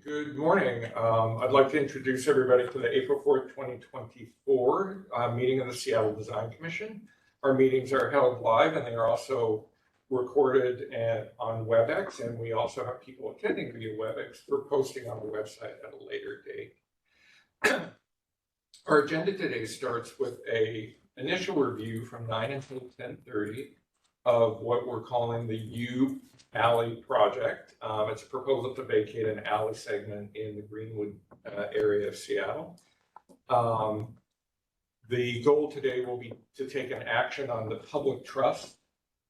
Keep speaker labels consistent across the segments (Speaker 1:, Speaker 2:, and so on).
Speaker 1: Good morning. I'd like to introduce everybody to the April 4th, 2024 meeting of the Seattle Design Commission. Our meetings are held live and they are also recorded on WebEx, and we also have people attending via WebEx for posting on the website at a later date. Our agenda today starts with an initial review from 9 until 10:30 of what we're calling the U Alley project. It's a proposal to vacate an alley segment in the Greenwood area of Seattle. The goal today will be to take an action on the public trust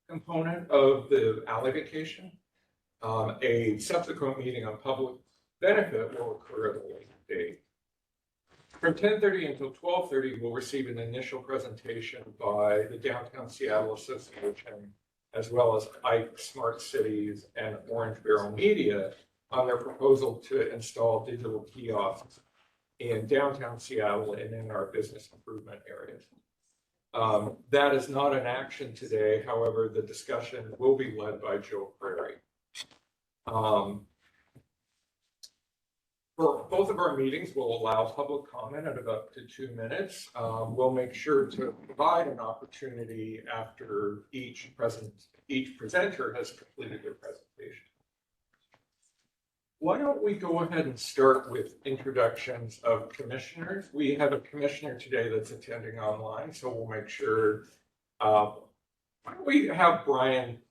Speaker 1: component of the alley vacation. A subsequent meeting on public benefit will occur at a later date. From 10:30 until 12:30, we'll receive an initial presentation by the Downtown Seattle Association, as well as Ike Smart Cities and Orange Barrel Media on their proposal to install digital kiosks in downtown Seattle and in our business improvement areas. That is not an action today. However, the discussion will be led by Joe Prairie. For both of our meetings, we'll allow public comment at up to 2 minutes. We'll make sure to provide an opportunity after each presenter has completed their presentation. Why don't we go ahead and start with introductions of commissioners? We have a commissioner today that's attending online, so we'll make sure. Why don't we have Brian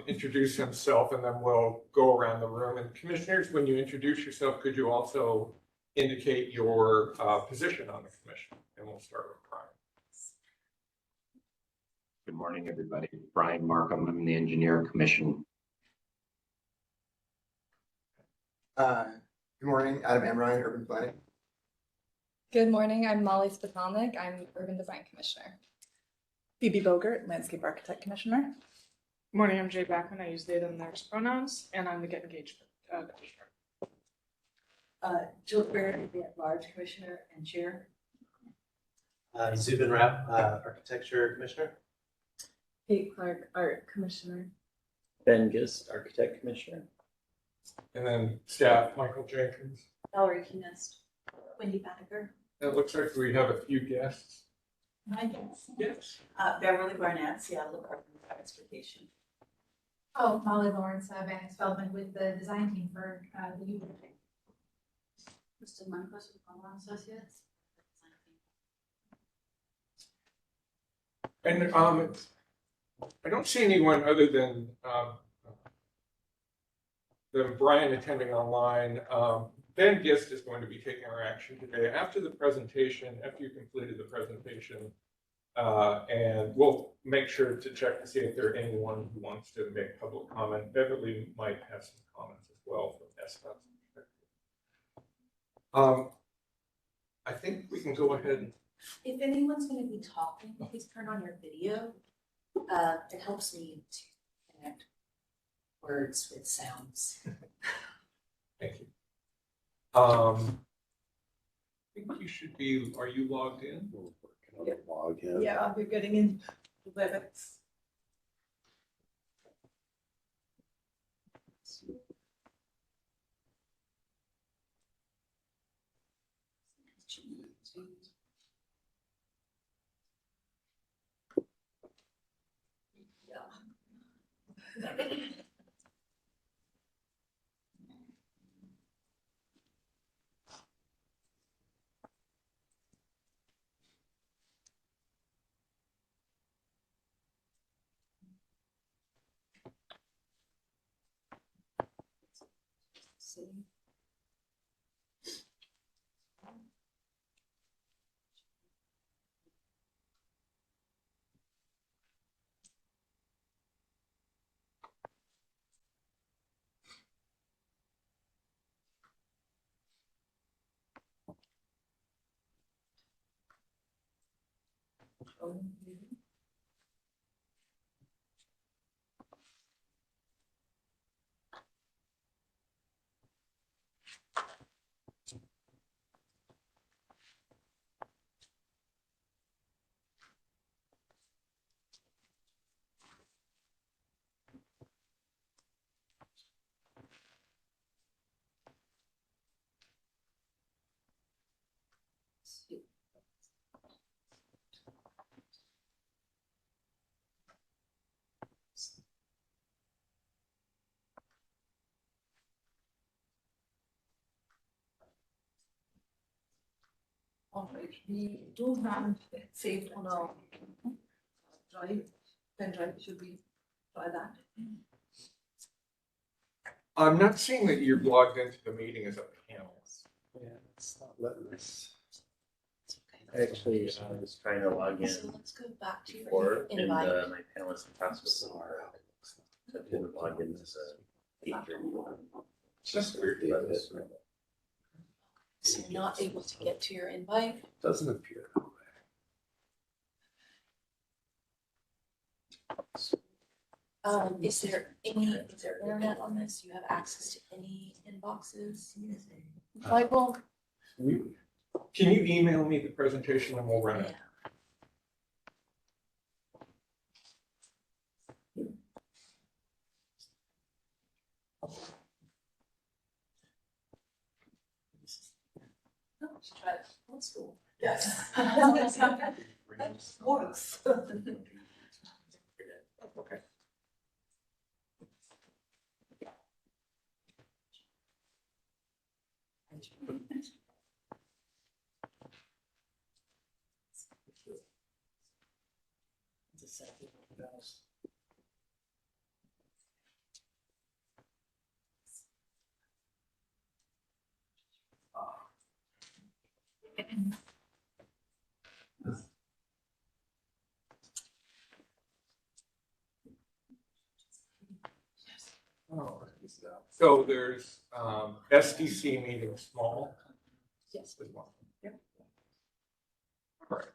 Speaker 1: introduce himself, and then we'll go around the room. And commissioners, when you introduce yourself, could you also indicate your position on the commission? And we'll start with Brian.
Speaker 2: Good morning, everybody. Brian Markham, I'm the Engineer Commission.
Speaker 3: Good morning, Adam Amrine, Urban Planning.
Speaker 4: Good morning, I'm Molly Spitalnik. I'm Urban Design Commissioner.
Speaker 5: Phoebe Bogert, Landscape Architect Commissioner.
Speaker 6: Good morning, I'm Jay Backman. I use they, them, theirs pronouns, and I'm the Get Engaged Commissioner.
Speaker 7: Jill Barrett, the at-large Commissioner and Chair.
Speaker 8: Zubin Rapp, Architecture Commissioner.
Speaker 4: Kate Clark, Art Commissioner.
Speaker 9: Ben Gist, Architect Commissioner.
Speaker 1: And then staff, Michael Jenkins.
Speaker 7: Valerie Kunest. Wendy Banneker.
Speaker 1: It looks like we have a few guests.
Speaker 7: My guess.
Speaker 1: Yes.
Speaker 7: Beverly Barnett, Seattle Department of Transportation.
Speaker 10: Oh, Molly Lawrence, Vance Feldman with the design team for the U.
Speaker 7: Kristen Marcos with Conrad Associates.
Speaker 1: And I don't see anyone other than Brian attending online. Ben Gist is going to be taking our action today after the presentation, after you completed the presentation, and we'll make sure to check to see if there's anyone who wants to make public comment. Beverly might have some comments as well from SDOT's perspective. I think we can go ahead and.
Speaker 7: If anyone's going to be talking, please turn on your video. It helps me to connect words with sounds.
Speaker 1: Thank you. I think you should be, are you logged in?
Speaker 5: Log in. Yeah, I'll be getting in WebEx. Alright, we do have it saved on our drive, pen drive, should we try that?
Speaker 1: I'm not seeing that you're logged into the meeting as a panelist.
Speaker 8: Yeah, it's not letting us.
Speaker 9: Actually, I was trying to log in
Speaker 7: So let's go back to
Speaker 9: before
Speaker 7: your
Speaker 9: and
Speaker 7: invite.
Speaker 9: my panelist password was incorrect. So I didn't log in as a teacher.
Speaker 1: It's just weird.
Speaker 7: So you're not able to get to your invite.
Speaker 8: Doesn't appear.
Speaker 7: Is there internet on this? Do you have access to any inboxes?
Speaker 5: Bible,
Speaker 1: Can you email me the presentation and we'll run
Speaker 7: Yeah.
Speaker 1: it?
Speaker 7: No, just try it. Old school.
Speaker 5: yes. That works.
Speaker 1: Okay. So there's SDC meeting small.
Speaker 5: Yes.
Speaker 1: With one.
Speaker 5: Yep.
Speaker 1: All right.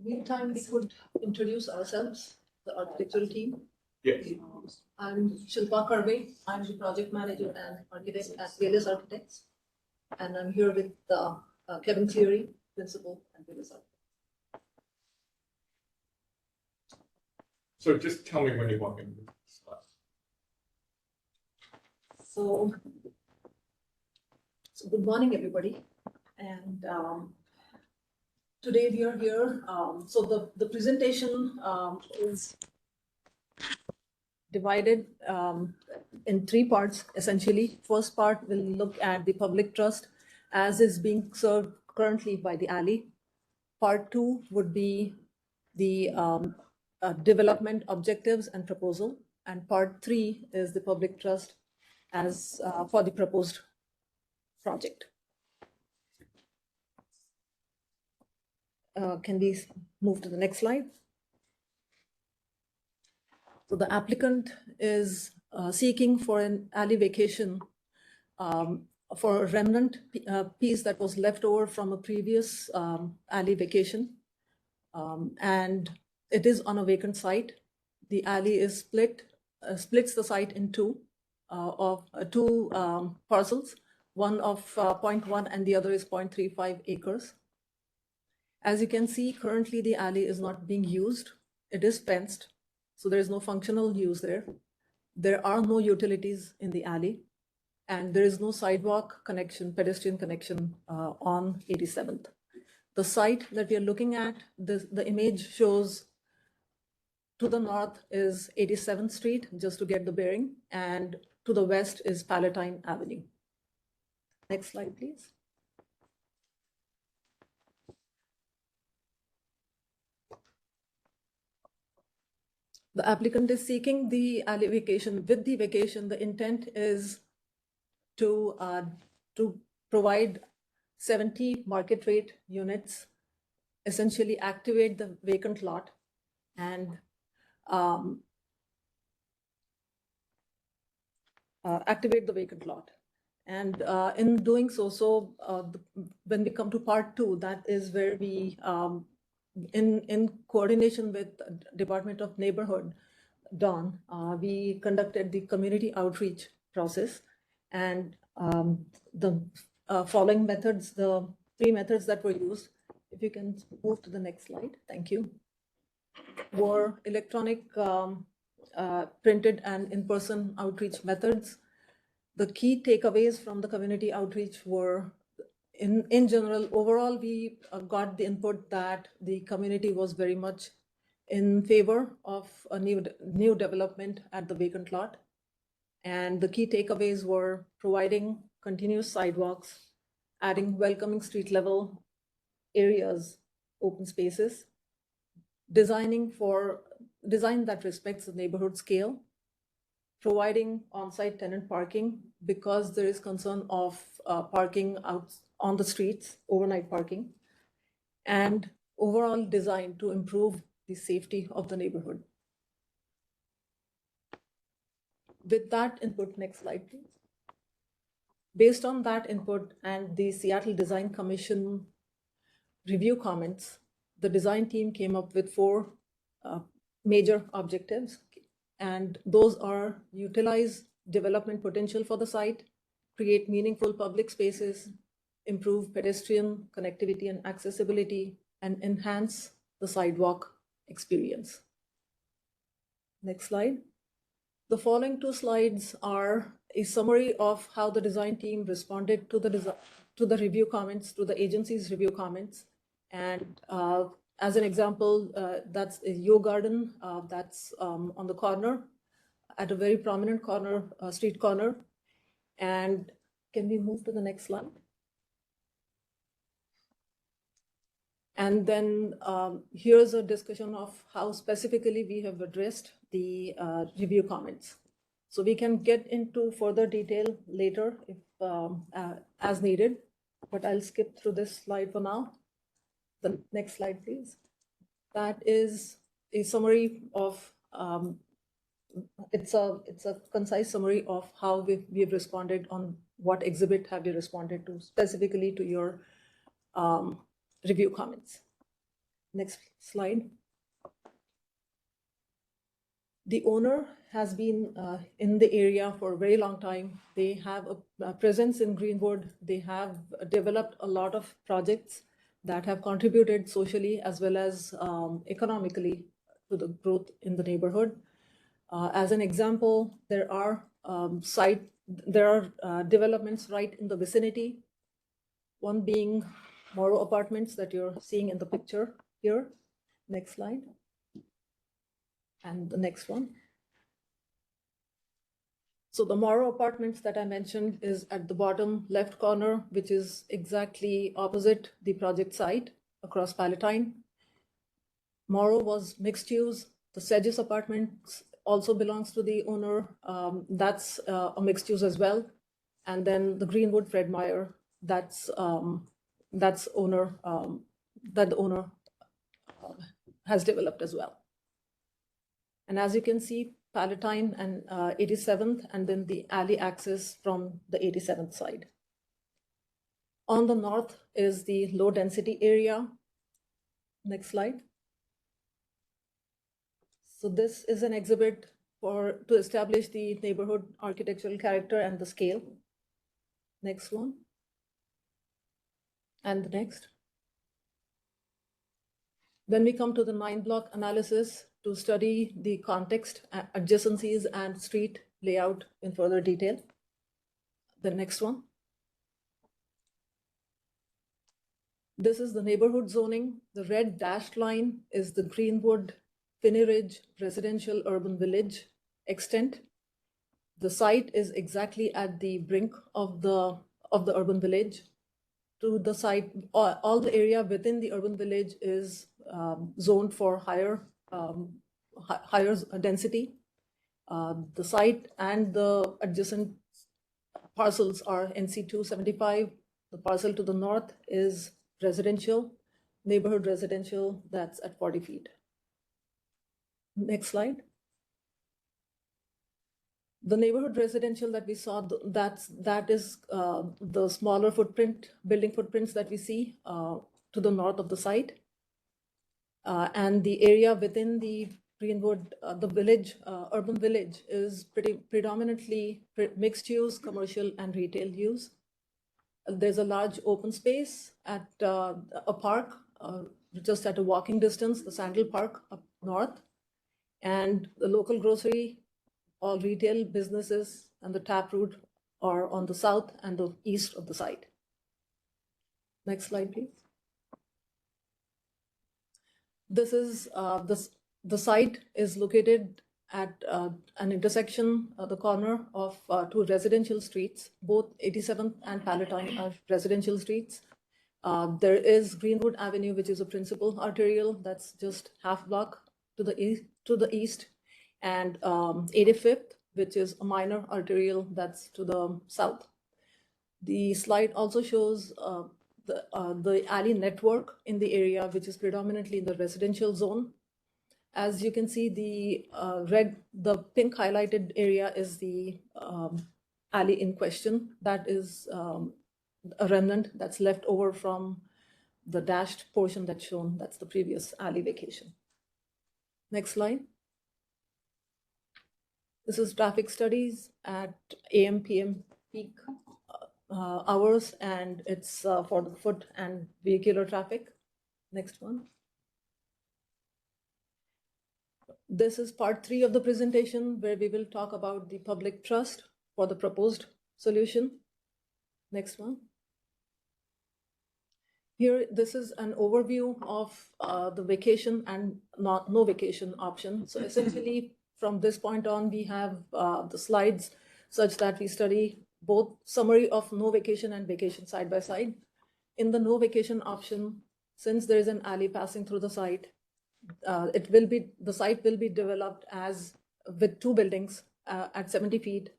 Speaker 5: Meantime, we could introduce ourselves, the architectural team.
Speaker 1: Yes.
Speaker 5: I'm Shilpa Karve. I'm the project manager and architect at Velas Architects. And I'm here with Kevin Cleary, principal at Velas Architects.
Speaker 1: So just tell me when you want me to move this slide.
Speaker 5: So good morning, everybody. And today we are here. So the presentation is divided in three parts, essentially. First part will look at the public trust as is being served currently by the alley. Part two would be the development objectives and proposal. And part three is the public trust as for the proposed project. Can we move to the next slide? So the applicant is seeking for an alley vacation for a remnant piece that was left over from a previous alley vacation. And it is on a vacant site. The alley is splits the site in two parcels, one of 0.1 and the other is 0.35 acres. As you can see, currently the alley is not being used. It is fenced, so there is no functional use there. There are no utilities in the alley, and there is no sidewalk connection, pedestrian connection on 87th. The site that we are looking at, the image shows to the north is 87th Street, just to get the bearing, and to the west is Palatine Avenue. Next slide, please. The applicant is seeking the alley vacation. With the vacation, the intent is to provide 70 market rate units, essentially activate the vacant lot and activate the vacant lot. And in doing so, when we come to part two, that is where we, in coordination with Department of Neighborhood, DAWN, we conducted the community outreach process. And the following methods, the three methods that were used, if you can move to the next slide, thank you, were electronic, printed and in-person outreach methods. The key takeaways from the community outreach were, in general, overall, we got the input that the community was very much in favor of a new development at the vacant lot. And the key takeaways were providing continuous sidewalks, adding welcoming street level areas, open spaces, design that respects the neighborhood scale, providing on-site tenant parking because there is concern of parking out on the streets, overnight parking, and overall design to improve the safety of the neighborhood. With that input, next slide, please. Based on that input and the Seattle Design Commission review comments, the design team came up with 4 major objectives. And those are: utilize development potential for the site, create meaningful public spaces, improve pedestrian connectivity and accessibility, and enhance the sidewalk experience. Next slide. The following 2 slides are a summary of how the design team responded to the review comments, to the agency's review comments. And as an example, that's a Yo Garden that's on the corner, at a very prominent corner, street corner. And can we move to the next slide? And then here's a discussion of how specifically we have addressed the review comments. So we can get into further detail later if as needed, but I'll skip through this slide for now. The next slide, please. That is a summary of, it's a concise summary of how we've responded on what exhibit have you responded to, specifically to your review comments. Next slide. The owner has been in the area for a very long time. They have a presence in Greenwood. They have developed a lot of projects that have contributed socially as well as economically to the growth in the neighborhood. As an example, there are developments right in the vicinity. One being Morrow Apartments that you're seeing in the picture here. Next slide. And the next one. So the Morrow Apartments that I mentioned is at the bottom left corner, which is exactly opposite the project site across Palatine. Morrow was mixed use. The Sedges Apartments also belongs to the owner. That's a mixed use as well. And then the Greenwood Fred Meyer, that's the owner has developed as well. And as you can see, Palatine and 87th, and then the alley access from the 87th side. On the north is the low density area. Next slide. So this is an exhibit to establish the neighborhood architectural character and the scale. Next one. And the next. Then we come to the 9-block analysis to study the context, adjacencies, and street layout in further detail. The next one. This is the neighborhood zoning. The red dashed line is the Greenwood Finney Ridge Residential Urban Village extent. The site is exactly at the brink of the urban village. To the site, all the area within the urban village is zoned for higher density. The site and the adjacent parcels are NC 275. The parcel to the north is residential, neighborhood residential, that's at 40 feet. Next slide. The neighborhood residential that we saw, that is the smaller building footprints that we see to the north of the site. And the area within the Greenwood, the village, urban village, is predominantly mixed use, commercial and retail use. There's a large open space at a park, just at a walking distance, the Sandal Park up north, and the local grocery, all retail businesses, and the taproot are on the south and the east of the site. Next slide, please. This is the site is located at an intersection, the corner of two residential streets. Both 87th and Palatine are residential streets. There is Greenwood Avenue, which is a principal arterial that's just half block to the east, and 85th, which is a minor arterial that's to the south. The slide also shows the alley network in the area, which is predominantly in the residential zone. As you can see, the pink highlighted area is the alley in question. That is a remnant that's left over from the dashed portion that's shown. That's the previous alley vacation. Next slide. This is traffic studies at AM, PM peak hours, and it's for the foot and vehicular traffic. Next one. This is part 3 of the presentation, where we will talk about the public trust for the proposed solution. Next one. Here, this is an overview of the vacation and no vacation option. So essentially, from this point on, we have the slides such that we study both summary of no vacation and vacation side by side. In the no vacation option, since there is an alley passing through the site, the site will be developed as with 2 buildings at 70 feet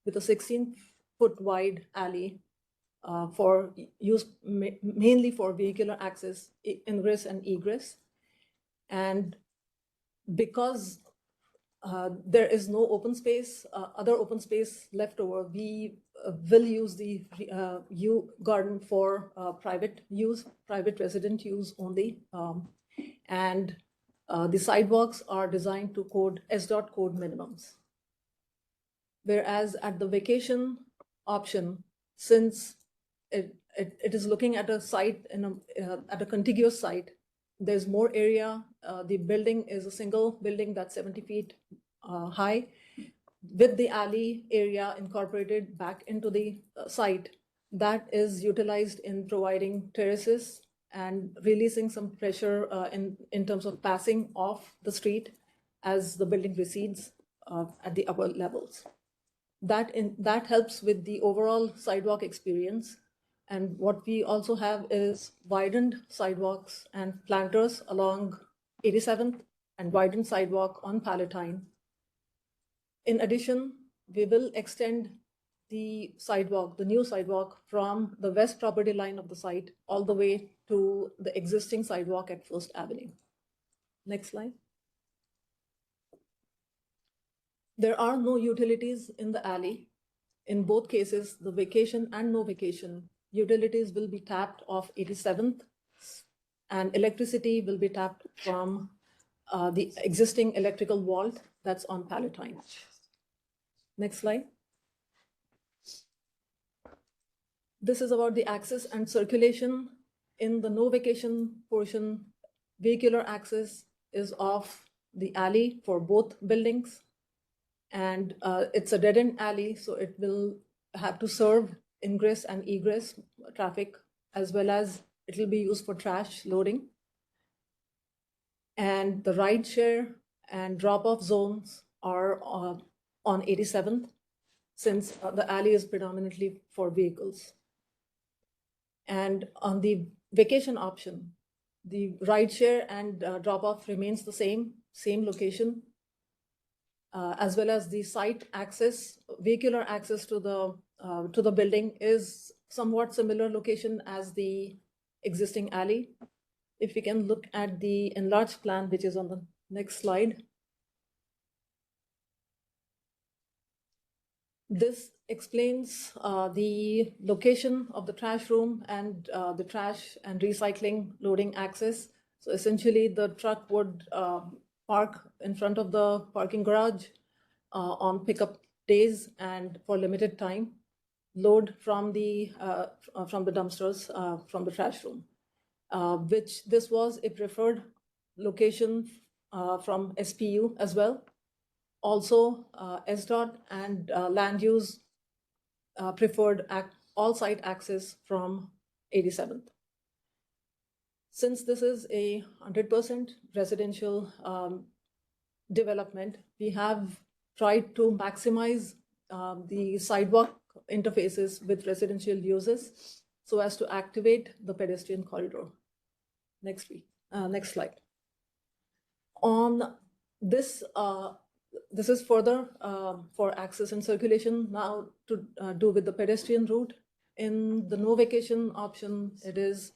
Speaker 5: with a 16-foot wide alley for use mainly for vehicular access, ingress and egress. And because there is no open space, other open space left over, we will use the U garden for private use, private resident use only. And the sidewalks are designed to code SDOT code minimums. Whereas at the vacation option, since it is looking at a site at a contiguous site, there's more area. The building is a single building that's 70 feet high, with the alley area incorporated back into the site. That is utilized in providing terraces and releasing some pressure in terms of passing off the street as the building recedes at the upper levels. That helps with the overall sidewalk experience. And what we also have is widened sidewalks and planters along 87th and widened sidewalk on Palatine. In addition, we will extend the sidewalk, the new sidewalk, from the west property line of the site all the way to the existing sidewalk at First Avenue. Next slide. There are no utilities in the alley. In both cases, the vacation and no vacation, utilities will be tapped off 87th, and electricity will be tapped from the existing electrical vault that's on Palatine. Next slide. This is about the access and circulation. In the no vacation portion, vehicular access is off the alley for both buildings. And it's a dead-end alley, so it will have to serve ingress and egress traffic, as well as it will be used for trash loading. And the ride share and drop-off zones are on 87th, since the alley is predominantly for vehicles. And on the vacation option, the ride share and drop-off remains the same location, as well as the site access, vehicular access to the building is somewhat similar location as the existing alley. If we can look at the enlarged plan, which is on the next slide. This explains the location of the trash room and the trash and recycling loading access. So essentially the truck would park in front of the parking garage on pickup days and for limited time, load from the dumpsters from the trash room, which this was a preferred location from SPU as well. Also, SDOT and land use preferred all site access from 87th. Since this is a 100% residential development, we have tried to maximize the sidewalk interfaces with residential uses so as to activate the pedestrian corridor. Next slide. On this, this is further for access and circulation now to do with the pedestrian route. In the no vacation option, it is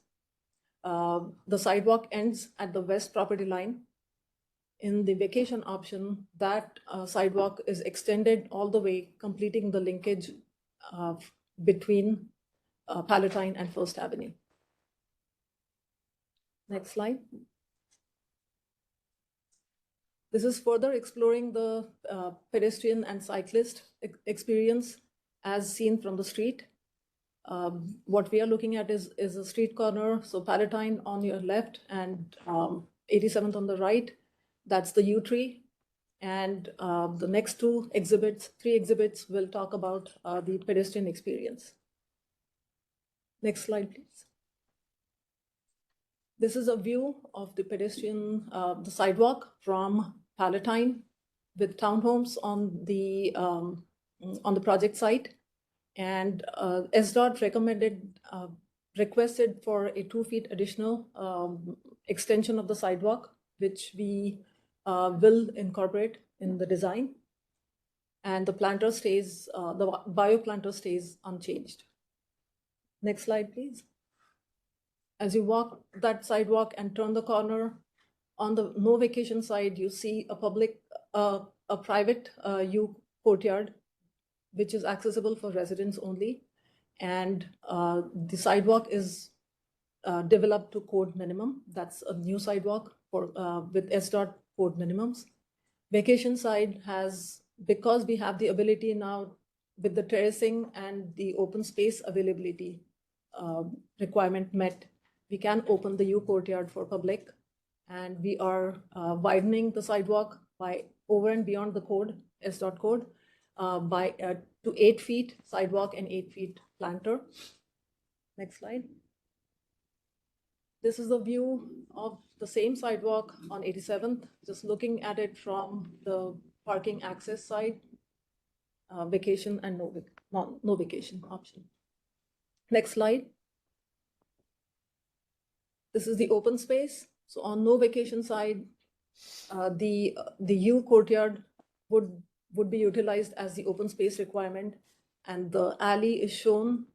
Speaker 5: the sidewalk ends at the west property line. In the vacation option, that sidewalk is extended all the way, completing the linkage between Palatine and First Avenue. Next slide. This is further exploring the pedestrian and cyclist experience as seen from the street. What we are looking at is a street corner, so Palatine on your left and 87th on the right. That's the U tree. And the next three exhibits will talk about the pedestrian experience. Next slide, please. This is a view of the pedestrian, the sidewalk from Palatine with townhomes on the project site. And SDOT requested for a 2 feet additional extension of the sidewalk, which we will incorporate in the design. And the planter stays, the bioplanter stays unchanged. Next slide, please. As you walk that sidewalk and turn the corner, on the no vacation side, you see a private U courtyard, which is accessible for residents only. And the sidewalk is developed to code minimum. That's a new sidewalk for with SDOT code minimums. Vacation side has, because we have the ability now with the terracing and the open space availability requirement met, we can open the U courtyard for public. And we are widening the sidewalk by over and beyond the code, SDOT code, to 8 feet sidewalk and 8 feet planter. Next slide. This is a view of the same sidewalk on 87th, just looking at it from the parking access side, vacation and no vacation option. Next slide. This is the open space. So on no vacation side, the U courtyard would be utilized as the open space requirement, and the alley is shown.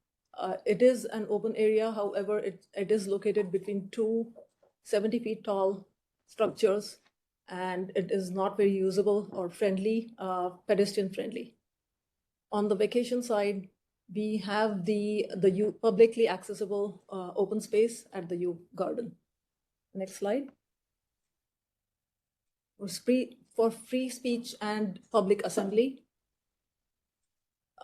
Speaker 5: It is an open area, however, it is located between two 70 feet tall structures, and it is not very usable or friendly, pedestrian friendly. On the vacation side, we have the U publicly accessible open space at the U garden. Next slide. For free speech and public assembly,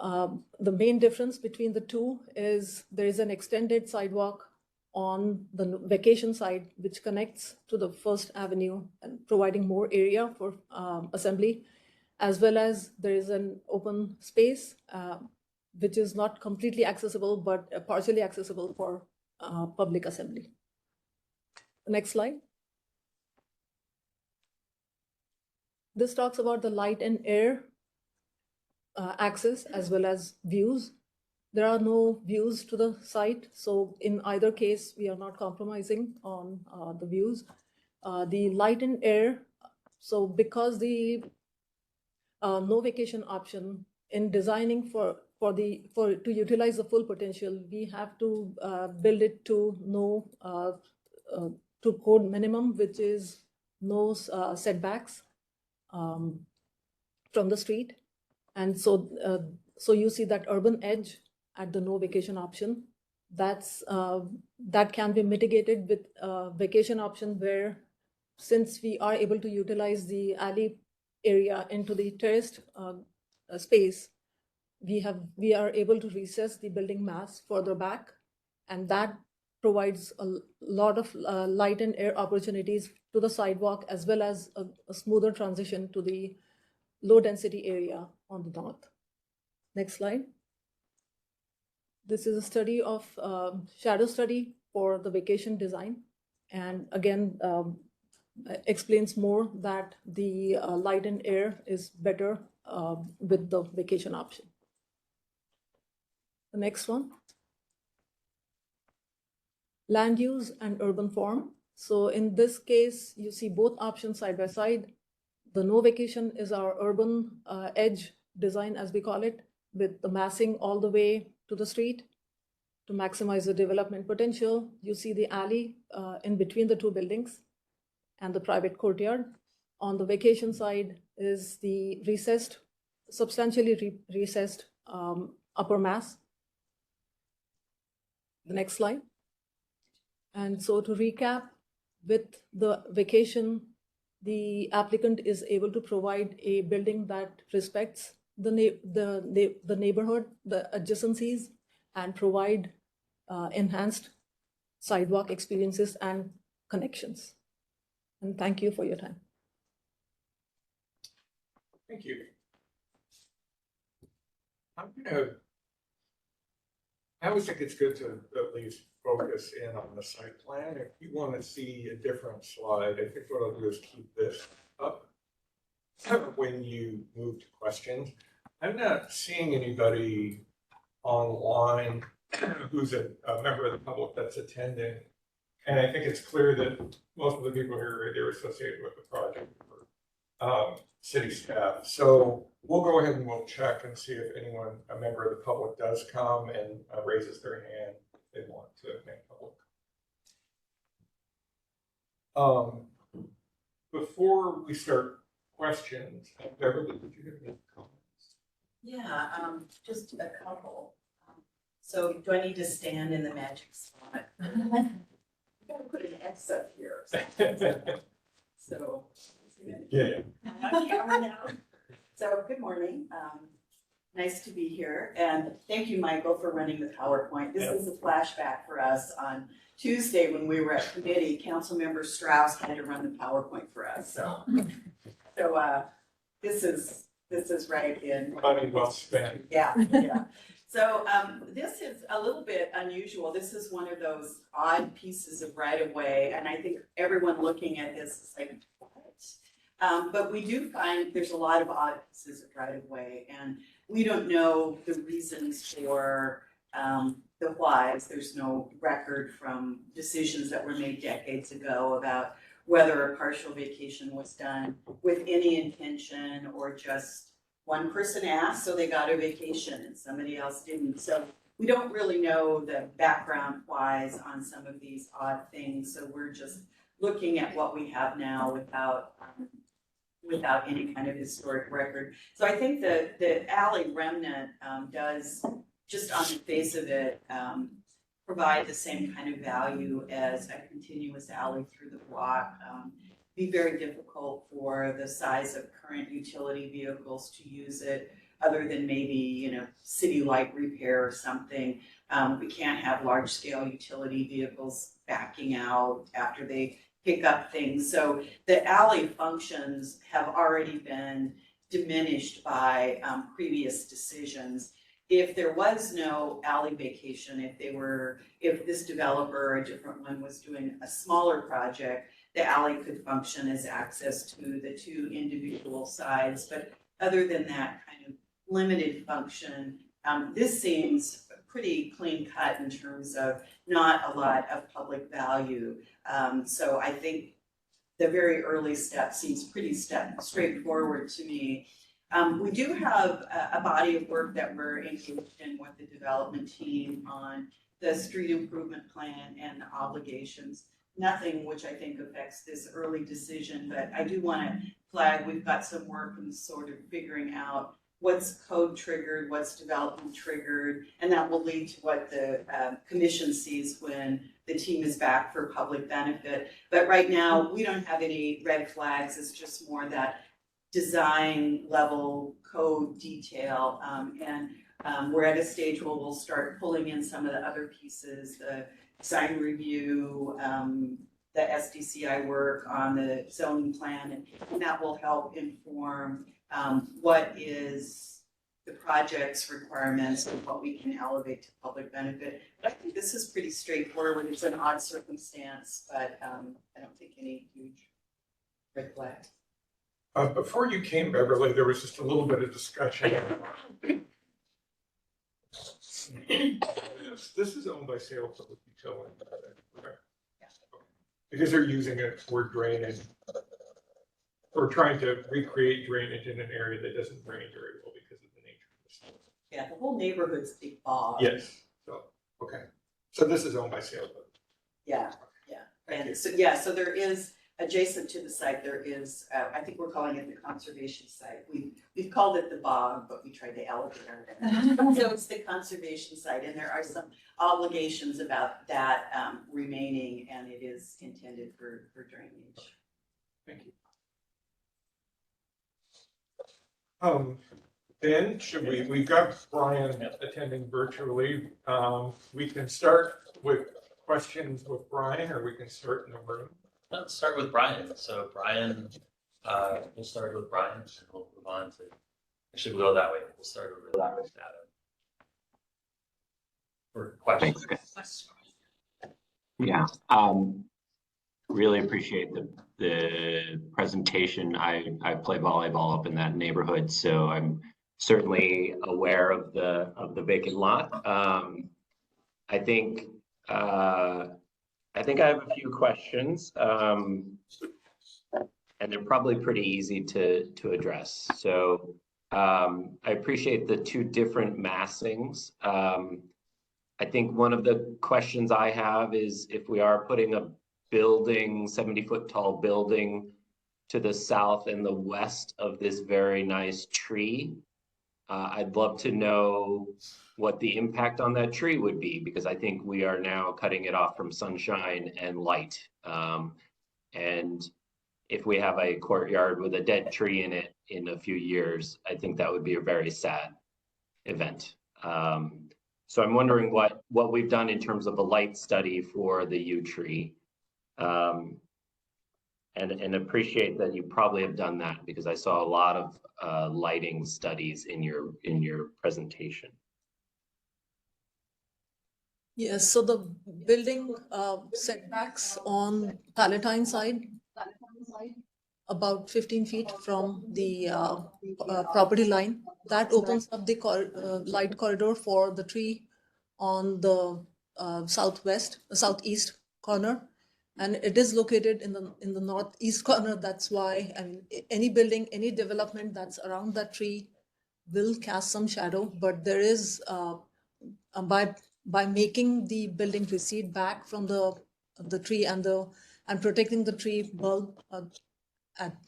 Speaker 5: the main difference between the two is there is an extended sidewalk on the vacation side, which connects to the First Avenue and providing more area for assembly, as well as there is an open space, which is not completely accessible, but partially accessible for public assembly. Next slide. This talks about the light and air access as well as views. There are no views to the site, so in either case, we are not compromising on the views. The light and air, so because the no vacation option in designing to utilize the full potential, we have to build it to to code minimum, which is no setbacks from the street. And so you see that urban edge at the no vacation option, that can be mitigated with vacation option, where since we are able to utilize the alley area into the terraced space, we are able to recess the building mass further back, and that provides a lot of light and air opportunities to the sidewalk, as well as a smoother transition to the low density area on the north. Next slide. This is a study of shadow study for the vacation design. And again, explains more that the light and air is better with the vacation option. The next one. Land use and urban form. So in this case, you see both options side by side. The no vacation is our urban edge design, as we call it, with the massing all the way to the street to maximize the development potential. You see the alley in between the two buildings and the private courtyard. On the vacation side is the recessed, substantially recessed upper mass. The next slide. And so to recap, with the vacation, the applicant is able to provide a building that respects the neighborhood, the adjacencies, and provide enhanced sidewalk experiences and connections. And thank you for your time.
Speaker 1: Thank you. I always think it's good to at least focus in on the site plan. If you want to see a different slide, I think what I'll do is keep this up when you move to questions. I'm not seeing anybody online who's a member of the public that's attending. And I think it's clear that most of the people here are associated with the project or city staff. So we'll go ahead and we'll check and see if anyone, a member of the public, does come and raises their hand if they want to make public. Before we start questions, Beverly, did you have any comments?
Speaker 11: Yeah, just a couple. So do I need to stand in the magic spot? I'm gonna put an X up here. So.
Speaker 1: Yeah.
Speaker 11: On camera now. So good morning. Nice to be here. And thank you, Michael, for running the PowerPoint. This is a flashback for us. On Tuesday, when we were at committee, Councilmember Strauss had to run the PowerPoint for us. So this is right in.
Speaker 1: Money well spent.
Speaker 11: Yeah. So this is a little bit unusual. This is one of those odd pieces of right-of-way, and I think everyone looking at this is like, what? But we do find there's a lot of odd pieces of right-of-way, and we don't know the reasons for the whys. There's no record from decisions that were made decades ago about whether a partial vacation was done with any intention or just one person asked, so they got a vacation and somebody else didn't. So we don't really know the background whys on some of these odd things. So we're just looking at what we have now without any kind of historic record. So I think the alley remnant does, just on the face of it, provide the same kind of value as a continuous alley through the block. Be very difficult for the size of current utility vehicles to use it, other than maybe, city light repair or something. We can't have large scale utility vehicles backing out after they pick up things. So the alley functions have already been diminished by previous decisions. If there was no alley vacation, if this developer or a different one was doing a smaller project, the alley could function as access to the two individual sides. But other than that kind of limited function, this seems pretty clean cut in terms of not a lot of public value. So I think the very early step seems pretty straightforward to me. We do have a body of work that we're engaged in with the development team on the street improvement plan and the obligations. Nothing which I think affects this early decision, but I do want to flag, we've got some work in sort of figuring out what's code triggered, what's development triggered, and that will lead to what the commission sees when the team is back for public benefit. But right now, we don't have any red flags. It's just more that design level code detail. We're at a stage where we'll start pulling in some of the other pieces, the design review, the SDCI work on the zoning plan, and that will help inform what is the project's requirements and what we can elevate to public benefit. But I think this is pretty straightforward. It's an odd circumstance, but I don't think any huge red flags.
Speaker 1: Before you came, Beverly, there was just a little bit of discussion. This is owned by Salem Public Utility. Correct? Because they're using it for drainage. Or trying to recreate drainage in an area that doesn't drain very well because of the nature of the soil.
Speaker 11: Yeah, the whole neighborhood's big bog.
Speaker 1: Yes, so, okay. So this is owned by Salem.
Speaker 11: Yeah, yeah.
Speaker 1: Thank you.
Speaker 11: And so, yeah, so there is, adjacent to the site, there is, I think we're calling it the conservation site. We've called it the bog, but we tried to elevate it. So it's the conservation site, and there are some obligations about that remaining, and it is intended for drainage.
Speaker 1: Thank you. Ben, we've got Brian attending virtually. We can start with questions with Brian, or we can start in the room.
Speaker 9: Let's start with Brian. So Brian, we'll start with Brian and we'll move on to, actually we'll go that way. We'll start with Adam. For questions.
Speaker 2: Thanks, Yeah, really appreciate the presentation. I play volleyball up in that neighborhood, so I'm certainly aware of the vacant lot. I think I have a few questions, and they're probably pretty easy to address. So I appreciate the two different massings. I think one of the questions I have is if we are putting a building, 70-foot tall building to the south and the west of this very nice tree, I'd love to know what the impact on that tree would be, because I think we are now cutting it off from sunshine and light. And if we have a courtyard with a dead tree in it in a few years, I think that would be a very sad event. So I'm wondering what we've done in terms of a light study for the yew tree. And appreciate that you probably have done that, because I saw a lot of lighting studies in your presentation.
Speaker 5: Yes, so the building setbacks on Palatine side, about 15 feet from the property line. That opens up the light corridor for the tree on the southeast corner. And it is located in the northeast corner. That's why, I mean, any building, any development that's around that tree will cast some shadow, but there is, by making the building recede back from the tree and protecting the tree bulb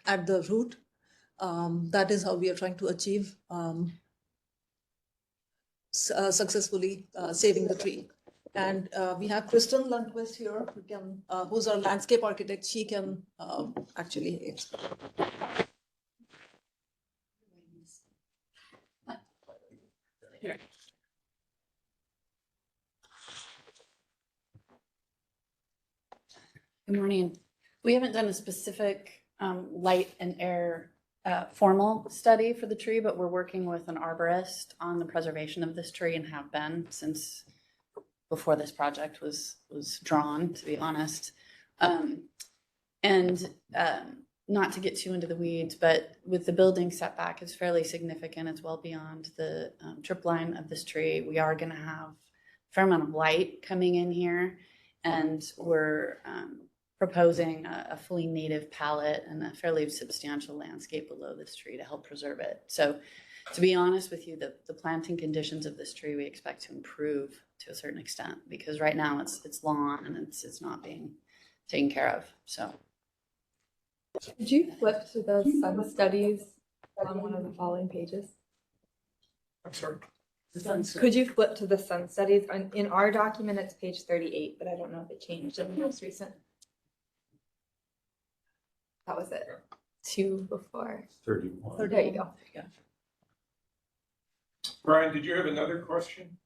Speaker 5: at the root, that is how we are trying to achieve successfully saving the tree. And we have Kristen Lundquist here, who's our landscape architect. She can actually explain.
Speaker 12: Good morning. We haven't done a specific light and air formal study for the tree, but we're working with an arborist on the preservation of this tree and have been since before this project was drawn, to be honest. Not to get too into the weeds, but with the building setback is fairly significant. It's well beyond the trip line of this tree. We are going to have a fair amount of light coming in here, and we're proposing a fully native palette and a fairly substantial landscape below this tree to help preserve it. So to be honest with you, the planting conditions of this tree we expect to improve to a certain extent, because right now it's lawn and it's not being taken care of. So
Speaker 4: Could you flip to the sun studies on one of the following pages?
Speaker 1: I'm sorry.
Speaker 4: Could you flip to the sun studies? In our document, it's page 38, but I don't know if it changed in the most recent. That was it. 2 before.
Speaker 9: 31.
Speaker 4: There you go.
Speaker 1: Brian, did you have another question?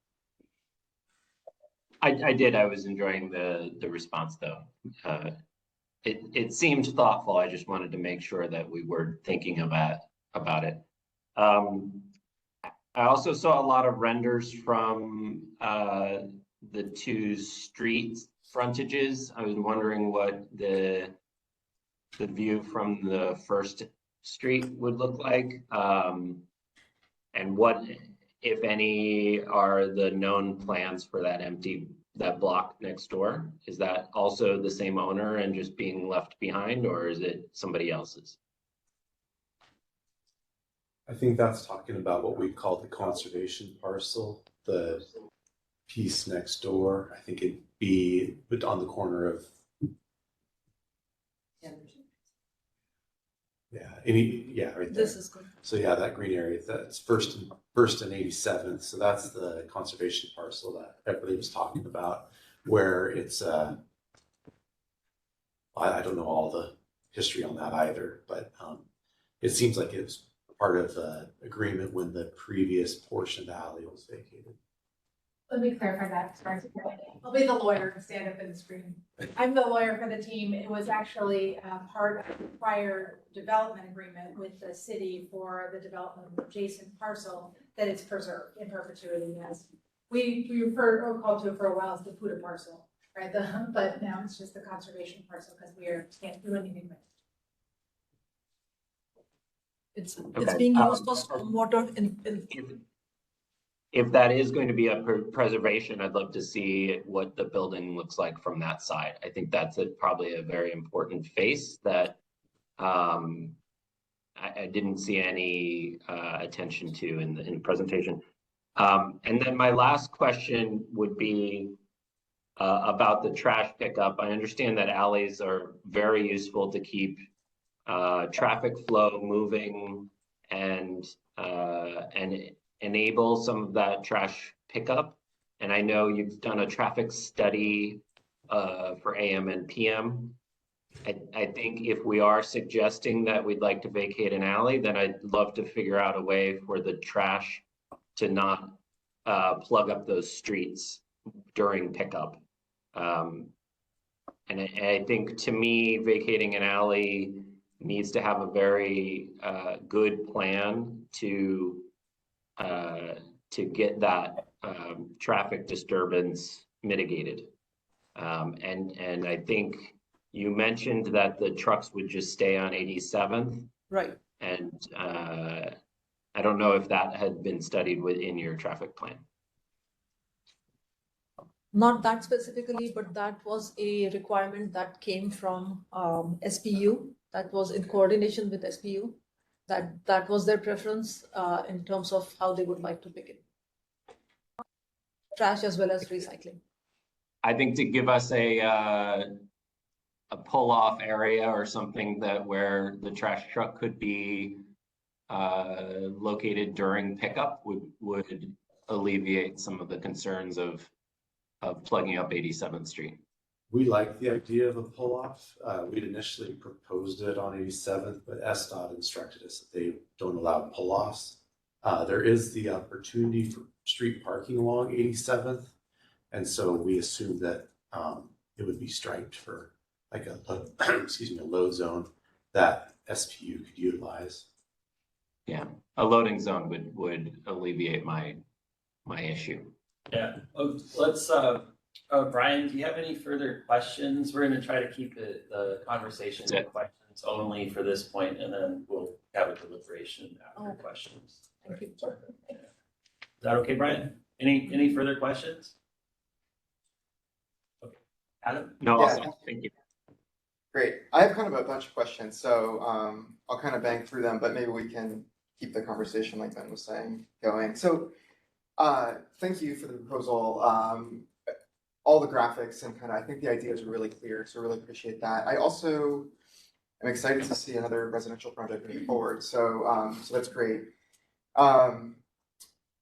Speaker 2: I did. I was enjoying the response, though. It seemed thoughtful. I just wanted to make sure that we were thinking about it. I also saw a lot of renders from the two street frontages. I was wondering what the view from the first street would look like. And what, if any, are the known plans for that block next door? Is that also the same owner and just being left behind, or is it somebody else's?
Speaker 8: I think that's talking about what we call the conservation parcel, the piece next door. I think it'd be on the corner of, right there.
Speaker 5: This is good.
Speaker 8: So yeah, that green area, that's first and 87th. So that's the conservation parcel that everybody was talking about, where it's I don't know all the history on that either, but it seems like it was part of the agreement when the previous portion of the alley was vacated.
Speaker 10: Let me clarify that. I'll be the lawyer to stand up and scream. I'm the lawyer for the team. It was actually part of the prior development agreement with the city for the development of adjacent parcel that it's preserved in perpetuity as we called to it for a while as the Puda parcel, right? But now it's just the conservation parcel because we can't do anything with it.
Speaker 5: It's
Speaker 2: Okay.
Speaker 5: being used for stormwater
Speaker 2: If that is going to be a preservation, I'd love to see what the building looks like from that side. I think that's probably a very important face that I didn't see any attention to in the presentation. And then my last question would be about the trash pickup. I understand that alleys are very useful to keep traffic flow moving and enable some of that trash pickup. And I know you've done a traffic study for AM and PM. I think if we are suggesting that we'd like to vacate an alley, then I'd love to figure out a way for the trash to not plug up those streets during pickup. And I think, to me, vacating an alley needs to have a very good plan to get that traffic disturbance mitigated. And I think you mentioned that the trucks would just stay on 87th.
Speaker 5: right.
Speaker 2: And I don't know if that had been studied within your traffic plan.
Speaker 5: Not that specifically, but that was a requirement that came from SPU. That was in coordination with SPU. That was their preference in terms of how they would like to pick it. Trash as well as recycling.
Speaker 2: I think to give us a pull-off area or something where the trash truck could be located during pickup would alleviate some of the concerns of plugging up 87th Street.
Speaker 8: We like the idea of a pull-off. We'd initially proposed it on 87th, but SDOT instructed us that they don't allow pull-offs. There is the opportunity for street parking along 87th. And so we assumed that it would be striped for like a load zone that SPU could utilize.
Speaker 2: Yeah, a loading zone would alleviate my issue.
Speaker 9: Yeah, let's, Brian, do you have any further questions? We're gonna try to keep the conversation to questions only for this point, and then we'll have a deliberation after questions.
Speaker 5: Thank you.
Speaker 9: Is that okay, Brian? Any further questions? Okay, Adam?
Speaker 2: No,
Speaker 3: Yeah.
Speaker 2: awesome. Thank you.
Speaker 3: Great. I have kind of a bunch of questions, so I'll kind of bang through them, but maybe we can keep the conversation, like Ben was saying, going. So thank you for the proposal. All the graphics and kind of, I think the ideas are really clear, so really appreciate that. I also am excited to see another residential project moving forward, so so that's great.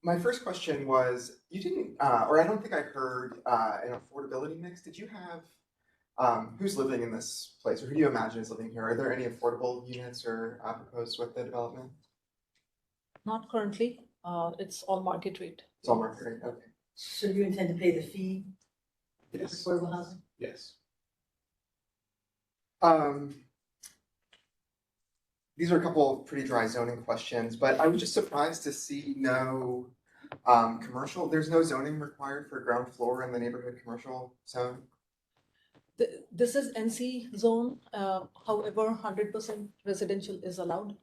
Speaker 3: My first question was, you didn't, or I don't think I heard an affordability mix. Did you have, who's living in this place, or who do you imagine is living here? Are there any affordable units or proposed with the development?
Speaker 5: Not currently. It's all market rate.
Speaker 3: It's all market rate, okay.
Speaker 11: So you intend to pay the fee?
Speaker 8: Yes.
Speaker 11: Affordable housing?
Speaker 8: Yes.
Speaker 3: these are a couple of pretty dry zoning questions, but I was just surprised to see no commercial, there's no zoning required for ground floor in the neighborhood commercial zone?
Speaker 5: This is NC zone, however, 100% residential is allowed.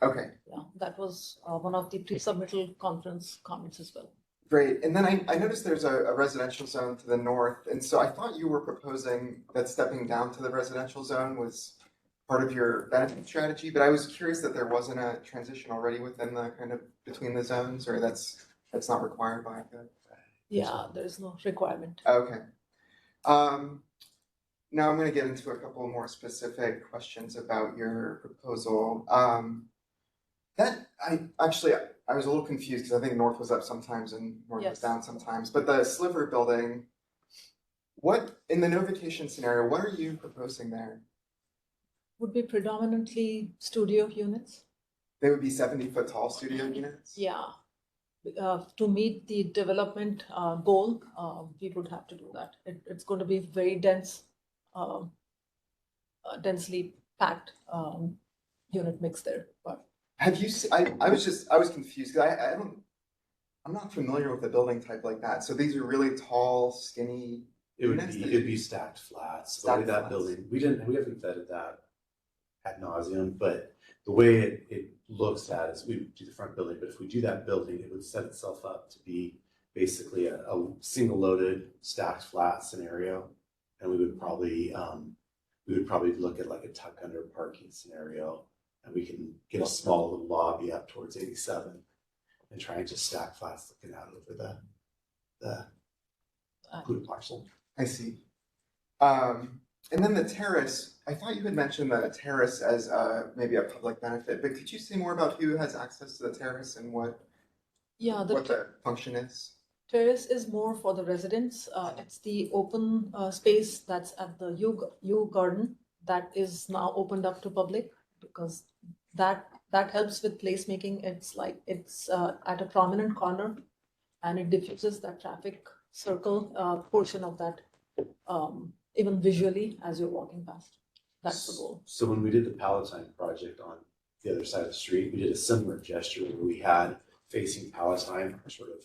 Speaker 3: Okay,
Speaker 5: Yeah, that was one of the pre-submittal conference comments as well.
Speaker 3: great. And then I noticed there's a residential zone to the north, and so I thought you were proposing that stepping down to the residential zone was part of your benefit strategy, but I was curious that there wasn't a transition already within the kind of between the zones, or that's not required by the.
Speaker 5: Yeah, there is no requirement.
Speaker 3: Okay. Now I'm gonna get into a couple more specific questions about your proposal. That I was a little confused because I think north was up sometimes and north was
Speaker 5: Yes.
Speaker 3: down sometimes, but the sliver building, what, in the no vacation scenario, what are you proposing there?
Speaker 5: Would be predominantly studio units.
Speaker 3: They would be 70-foot tall studio units?
Speaker 5: Yeah. To meet the development goal, we would have to do that. It's going to be very dense, densely packed unit mix there, but.
Speaker 3: Have you seen, I was confused, because I'm not familiar with a building type like that. So these are really tall, skinny units?
Speaker 8: It'd be stacked flats. The way
Speaker 3: Stacked
Speaker 8: that
Speaker 3: flats.
Speaker 8: building, we haven't vetted that ad nauseum, but the way it looks at is we would do the front building, but if we do that building, it would set itself up to be basically a single loaded stacked flat scenario. And we would probably look at like a tuck under parking scenario, and we can get a small little lobby up towards 87 and try and just stack flats looking out over the blue parcel.
Speaker 3: I see. And then the terrace, I thought you had mentioned the terrace as maybe a public benefit, but could you say more about who has access to the terrace and what the function is?
Speaker 5: Terrace is more for the residents. It's the open space that's at the U Garden that is now opened up to public, because that helps with placemaking. It's at a prominent corner, and it diffuses that traffic circle portion of that, even visually as you're walking past. That's the goal.
Speaker 8: So when we did the Palatine project on the other side of the street, we did a similar gesture where we had facing Palatine, our sort of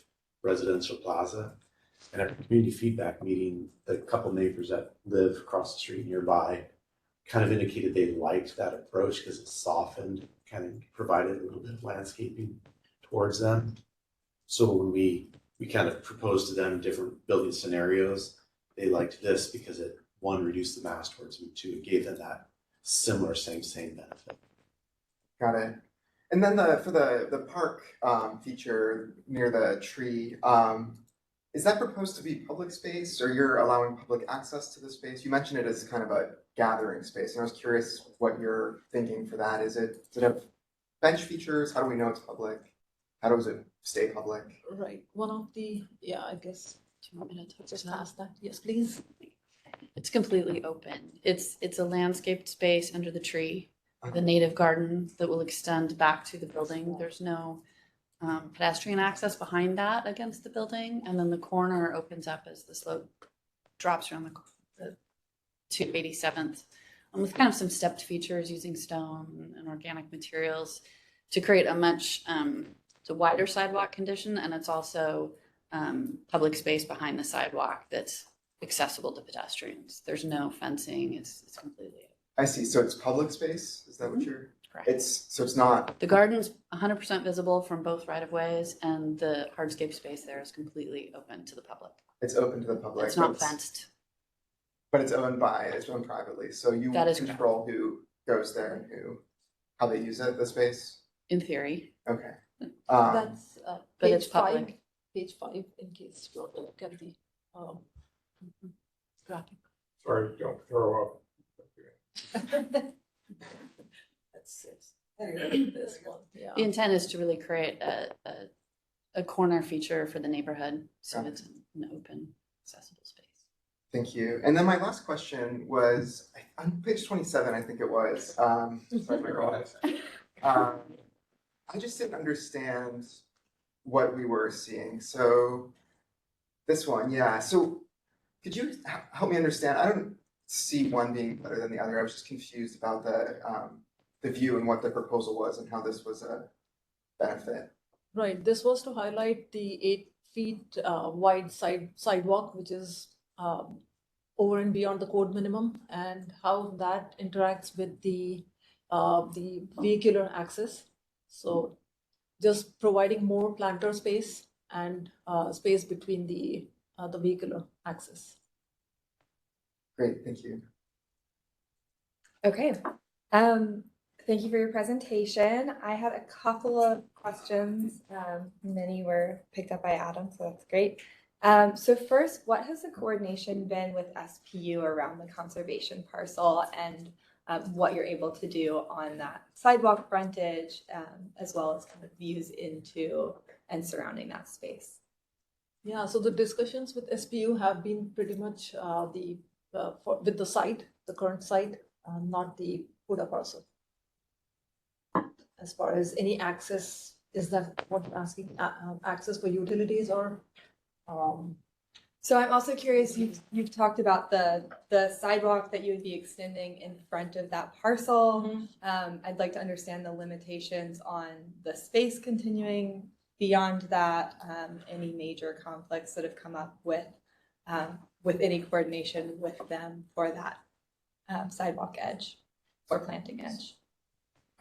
Speaker 8: residential plaza, and at a community feedback meeting, the couple neighbors that live across the street nearby kind of indicated they liked that approach because it softened, kind of provided a little bit of landscaping towards them. So when we kind of proposed to them different building scenarios, they liked this because it, one, reduced the mass towards them, two, it gave them that similar same benefit.
Speaker 3: Got it. And then for the park feature near the tree, is that proposed to be public space, or you're allowing public access to the space? You mentioned it as kind of a gathering space, and I was curious what you're thinking for that. Does it have bench features? How do we know it's public? How does it stay public?
Speaker 5: Right. One of the, I guess, do you want me to just ask that? Yes, please.
Speaker 12: It's completely open. It's a landscaped space under the tree, the native garden that will extend back to the building. There's no pedestrian access behind that against the building, and then the corner opens up as the slope drops around the to 87th, with kind of some stepped features using stone and organic materials to create a much it's a wider sidewalk condition, and it's also public space behind the sidewalk that's accessible to pedestrians. There's no fencing. It's completely.
Speaker 3: I see. So it's public space? Is that what you're?
Speaker 12: Correct.
Speaker 3: It's not.
Speaker 12: The garden's 100% visible from both right of ways, and the hardscape space there is completely open to the public.
Speaker 3: It's open to the public.
Speaker 12: It's not fenced.
Speaker 3: But it's owned privately. So you
Speaker 12: That is
Speaker 3: control who goes there and how they use it, the space?
Speaker 12: In theory.
Speaker 3: Okay.
Speaker 5: That's
Speaker 12: but it's
Speaker 5: page
Speaker 12: public.
Speaker 5: 5, page 5, in case you want to look at the graphic.
Speaker 1: Sorry, don't throw up.
Speaker 5: That's this one, yeah.
Speaker 12: The intent is to really create a corner feature for the neighborhood, so
Speaker 3: Got it.
Speaker 12: it's an open, accessible space.
Speaker 3: Thank you. And then my last question was on page 27, I think it was. Sorry, my girl. I just didn't understand what we were seeing. So this one, yeah. So could you help me understand? I don't see one being better than the other. I was just confused about the view and what the proposal was and how this was a benefit.
Speaker 5: Right, this was to highlight the 8 feet wide sidewalk, which is over and beyond the code minimum, and how that interacts with the vehicular access. So just providing more planter space and space between the vehicular access.
Speaker 3: Great, thank you.
Speaker 4: Okay. Thank you for your presentation. I had a couple of questions. Many were picked up by Adam, so that's great. So first, what has the coordination been with SPU around the conservation parcel and what you're able to do on that sidewalk frontage, as well as kind of views into and surrounding that space?
Speaker 5: Yeah, so the discussions with SPU have been pretty much with the site, the current site, not the Huda parcel. As far as any access, is that what you're asking, access for utilities or?
Speaker 4: So I'm also curious, you've talked about the sidewalk that you would be extending in front of that parcel. I'd like to understand the limitations on the space continuing beyond that, any major conflicts that have come up with any coordination with them for that sidewalk edge or planting edge.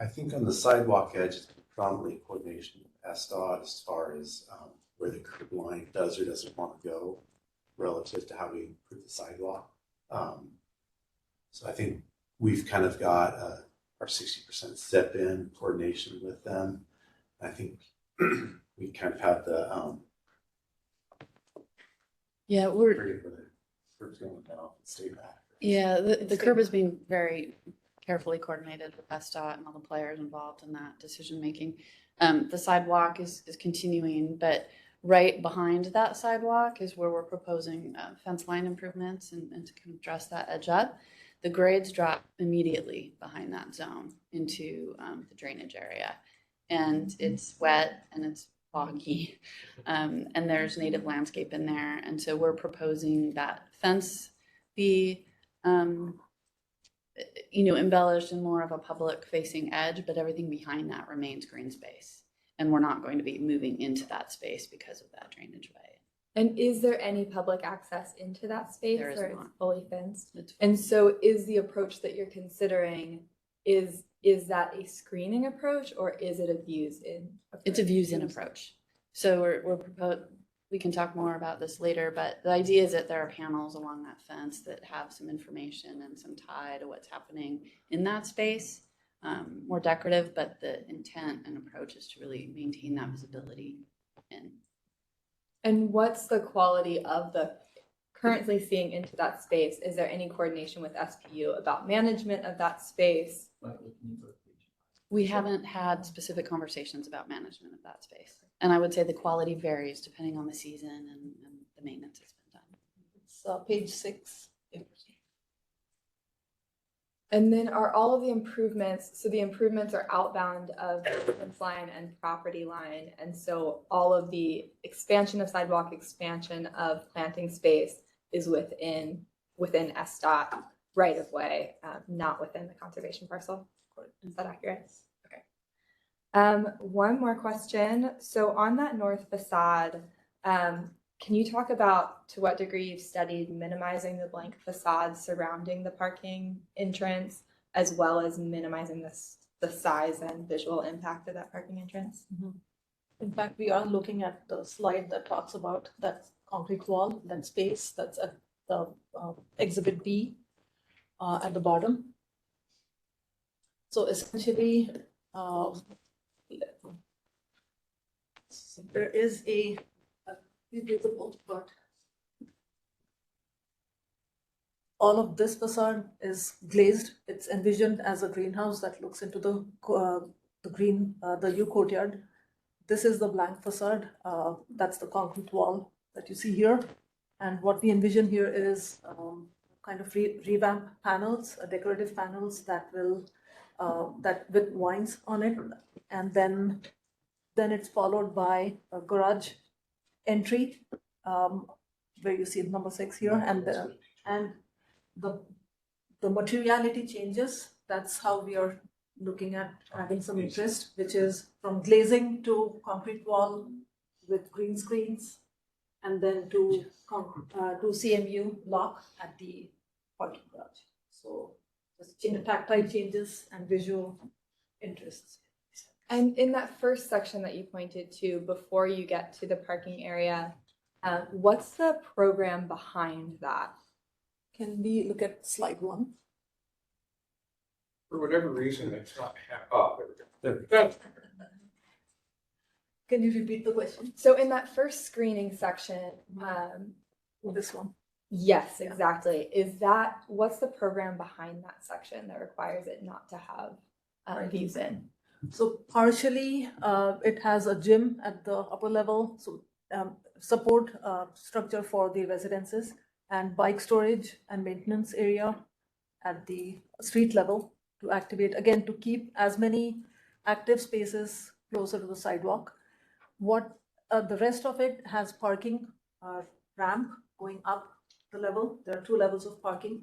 Speaker 8: I think on the sidewalk edge, it's predominantly coordination with SDOT as far as where the curb line does or doesn't want to go relative to how we improve the sidewalk. So I think we've kind of got our 60% step in coordination with them. I think we kind of have the
Speaker 12: Yeah,
Speaker 8: where the curb's going down, stay back.
Speaker 12: yeah, the curb is being very carefully coordinated with SDOT and all the players involved in that decision making. The sidewalk is continuing, but right behind that sidewalk is where we're proposing fence line improvements and to kind of dress that edge up. The grades drop immediately behind that zone into the drainage area, and it's wet and it's boggy, and there's native landscape in there, and so we're proposing that fence be embellished in more of a public facing edge, but everything behind that remains green space. And we're not going to be moving into that space because of that drainage way.
Speaker 4: And is there any public access into that space,
Speaker 12: There is
Speaker 4: or
Speaker 12: not.
Speaker 4: it's fully fenced?
Speaker 12: It's-
Speaker 4: And so is the approach that you're considering, is that a screening approach or is it a views in approach?
Speaker 12: It's a views in approach. So we can talk more about this later, but the idea is that there are panels along that fence that have some information and some tie to what's happening in that space. More decorative, but the intent and approach is to really maintain that visibility in.
Speaker 4: And what's the quality of the currently seeing into that space? Is there any coordination with SPU about management of that space?
Speaker 12: We haven't had specific conversations about management of that space. And I would say the quality varies depending on the season and the maintenance that's been done.
Speaker 5: It's page 6.
Speaker 4: And then are all of the improvements, so the improvements are outbound of the fence line and property line, and so all of the expansion of sidewalk, expansion of planting space is within SDOT right of way, not within the conservation parcel. Is that accurate? Okay. One more question. So on that north facade, can you talk about to what degree you've studied minimizing the blank facade surrounding the parking entrance, as well as minimizing the size and visual impact of that parking entrance?
Speaker 5: In fact, we are looking at the slide that talks about that concrete wall, that space that's at the exhibit B at the bottom. So essentially, there is a visible, but all of this facade is glazed. It's envisioned as a greenhouse that looks into the U courtyard. This is the blank facade. That's the concrete wall that you see here. And what we envision here is kind of revamp panels, decorative panels that will that with vines on it, and then it's followed by a garage entry, where you see number 6 here, and the materiality changes. That's how we are looking at having some interest, which is from glazing to concrete wall with green screens, and then to CMU lock at the parking garage. So just tactile changes and visual interests.
Speaker 4: And in that first section that you pointed to, before you get to the parking area, what's the program behind that?
Speaker 5: Can we look at slide 1?
Speaker 1: For whatever reason, it's not, there we go.
Speaker 5: Can you repeat the question?
Speaker 4: So in that first screening section,
Speaker 5: This one.
Speaker 4: yes, exactly. What's the program behind that section that requires it not to have views in?
Speaker 5: So partially, it has a gym at the upper level, so support structure for the residences, and bike storage and maintenance area at the street level to activate, again, to keep as many active spaces closer to the sidewalk. The rest of it has parking ramp going up the level. There are 2 levels of parking.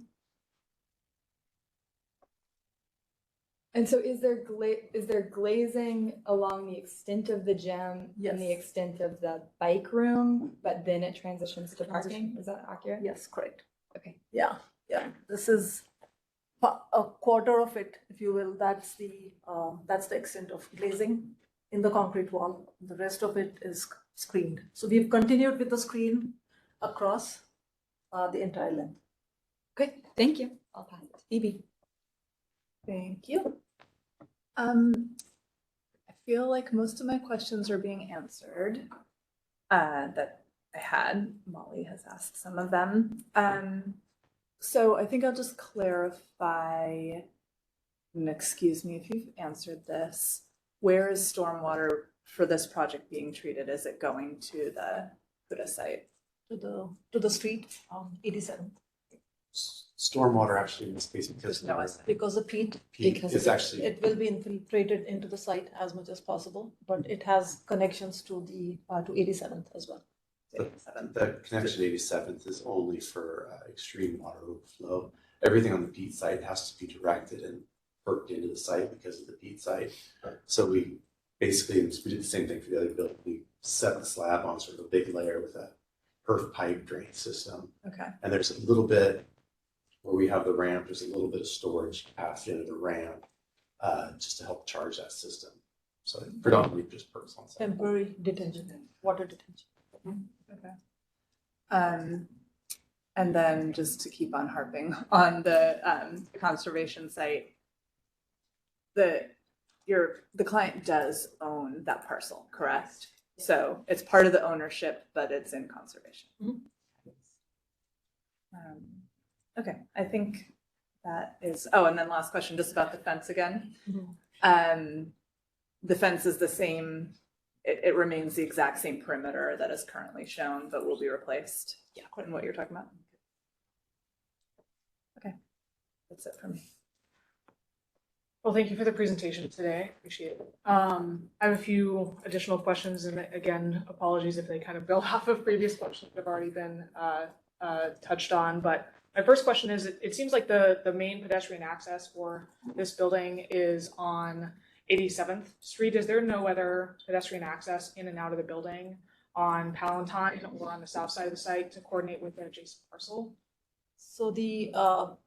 Speaker 4: And so is there glazing along the extent of the gym and the
Speaker 5: Yes.
Speaker 4: extent of the bike room, but then it transitions to parking? Is that accurate?
Speaker 5: Yes, correct.
Speaker 4: Okay.
Speaker 5: Yeah. This is a quarter of it, if you will. That's the extent of glazing in the concrete wall. The rest of it is screened. So we've continued with the screen across the entire length.
Speaker 4: Good, thank you. I'll pass it to Phoebe.
Speaker 13: Thank you. I feel like most of my questions are being answered that I had. Molly has asked some of them. So I think I'll just clarify, and excuse me if you've answered this. Where is stormwater for this project being treated? Is it going to the Huda site?
Speaker 5: To the street on 87th.
Speaker 8: Stormwater actually in this case because
Speaker 5: Because the peat
Speaker 8: is actually
Speaker 5: it will be infiltrated into the site as much as possible, but it has connections to the to 87th as well.
Speaker 8: the connection 87th is only for extreme water overflow. Everything on the peat site has to be directed and perked into the site because of the peat site. So we basically we did the same thing for the other building. We set the slab on sort of a big layer with a perf pipe drain system.
Speaker 13: Okay.
Speaker 8: And there's a little bit where we have the ramp, there's a little bit of storage capacity into the ramp just to help charge that system. So predominantly just perks on site.
Speaker 5: Temporary detention, water detention.
Speaker 13: Okay. And then just to keep on harping on the conservation site, the client does own that parcel, correct? So it's part of the ownership, but it's in conservation. Okay, I think that is, and then last question, just about the fence again. The fence is the same, it remains the exact same perimeter that is currently shown, but will be replaced. Yeah, in what you're talking about. Okay, that's it for me.
Speaker 6: Well, thank you for the presentation today. Appreciate it. I have a few additional questions, and again, apologies if they kind of build off of previous questions that have already been touched on. But my first question is, it seems like the main pedestrian access for this building is on 87th Street. Is there no other pedestrian access in and out of the building on Palatine or on the south side of the site to coordinate with the adjacent parcel?
Speaker 5: So the